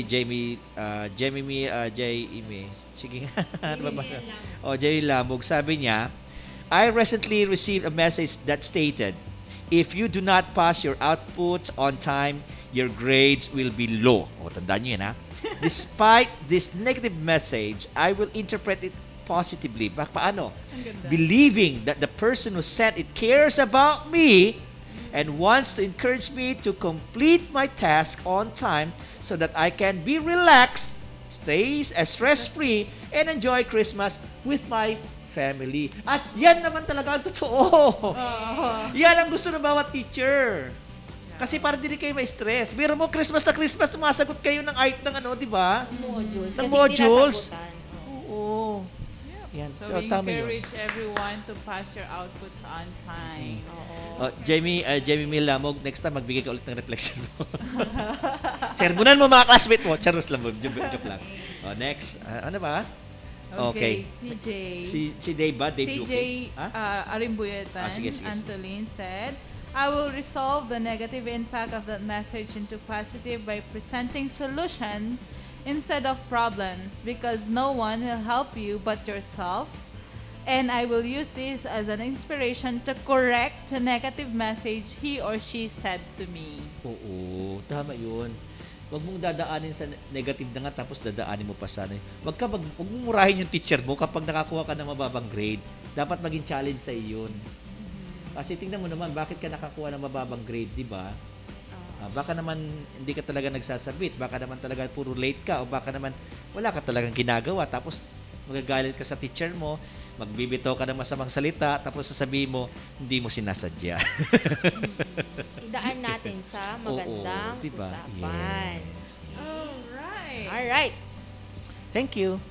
Jamie sige Jamie Lamog. Sabi niya, I recently received a message that stated, if you do not pass your outputs on time, your grades will be low. Tandaan niyo yan, Despite this negative message, I will interpret it positively. Paano? Believing that the person who sent it cares about me and wants to encourage me to complete my task on time so that I can be relaxed, stay stress-free, and enjoy Christmas with my family. At yan naman talaga ang totoo. Yan ang gusto ng bawat teacher. Kasi para hindi kayo ma-stress. Biro mo, Christmas na Christmas, sumasagot kayo ng art ng ano, di ba? Modules. Ng Kasi modules. pinasagutan. Oo. Yan. So we encourage everyone to pass your outputs on time. Jamie Milamog, next time magbigay ka ulit ng reflection mo. Sermonan mo mga classmate mo. Charos lang, joke lang. Next. Ano ba? Okay. TJ. Si Dave ba? TJ Arimbuyetan, sige. Antolin said, I will resolve the negative impact of that message into positive by presenting solutions instead of problems because no one will help you but yourself. And I will use this as an inspiration to correct a negative message he or she said to me. Oo, tama yun. Huwag mong dadaanin sa negative na nga tapos dadaanin mo pa sana. Huwag mong murahin yung teacher mo kapag nakakuha ka ng mababang grade. Dapat maging challenge sa iyo yun. Kasi tingnan mo naman, bakit ka nakakuha ng mababang grade, di ba? Baka naman hindi ka talaga nagsasabit, baka naman talaga puro late ka, o baka naman wala ka talagang ginagawa, tapos magagalit ka sa teacher mo, magbibitaw ka ng masamang salita, tapos sasabihin mo, hindi mo sinasadya. Idaan natin sa magandang diba? usapan. Yes. Alright. Thank you.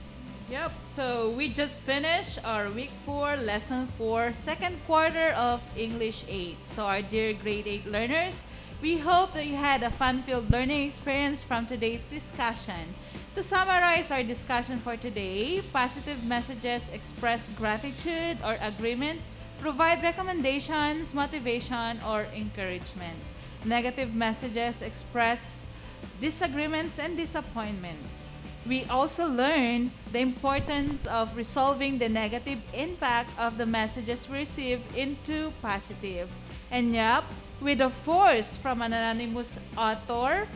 Yep, so we just finished our week 4, lesson 4, second quarter of English 8. So our dear grade 8 learners, we hope that you had a fun-filled learning experience from today's discussion. To summarize our discussion for today, positive messages express gratitude or agreement, provide recommendations, motivation, or encouragement. Negative messages express disagreements and disappointments. We also learned the importance of resolving the negative impact of the messages we receive into positive. And yep, with a force from an anonymous author,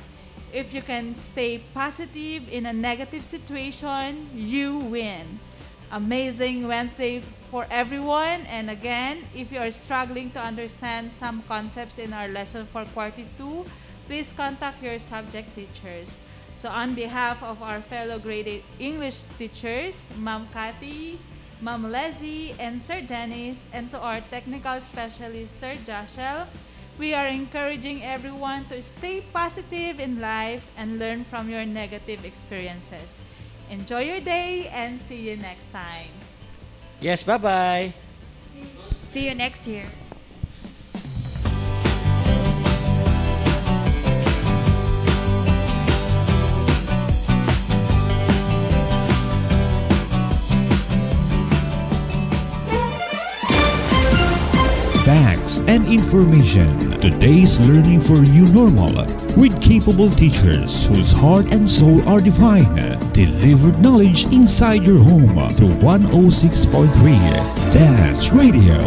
if you can stay positive in a negative situation, you win. Amazing Wednesday for everyone. And again, if you are struggling to understand some concepts in our lesson for quarter 2, please contact your subject teachers. So on behalf of our fellow grade 8 English teachers, Ma'am Cathy, Ma'am Leslie, and Sir Dennis, and to our technical specialist, Sir Joshel, we are encouraging everyone to stay positive in life and learn from your negative experiences. Enjoy your day and see you next time. Yes, bye-bye. See you next year. Facts and information. Today's learning for you normal with capable teachers whose heart and soul are divine. Delivered knowledge inside your home through 106.3 Dance Radio.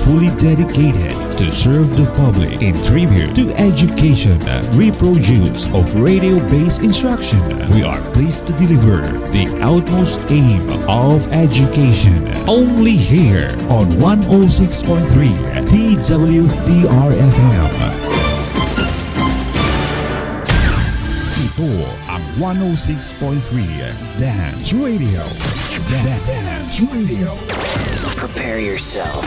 Fully dedicated to serve the public in tribute to education, reproduce of radio-based instruction. We are pleased to deliver the utmost aim of education. Only here on 106.3 TWDR-FM. Ito ang 106.3 Dance Radio. Dance Radio. Prepare yourself.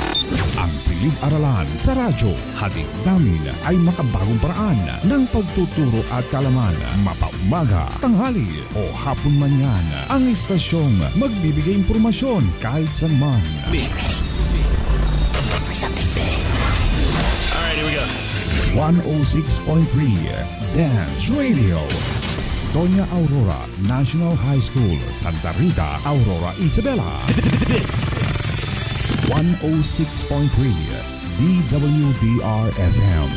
Ang silid-aralan sa radyo, hatid namin ay makabagong paraan ng pagtuturo at kalaman. Mapaumaga, tanghali o hapon man yan, ang istasyong magbibigay impormasyon kahit saan man. Alright, here we go. 106.3 Dance Radio. Doña Aurora National High School, Santa Rita, Aurora, Isabela. This 106.3 DWDR-FM.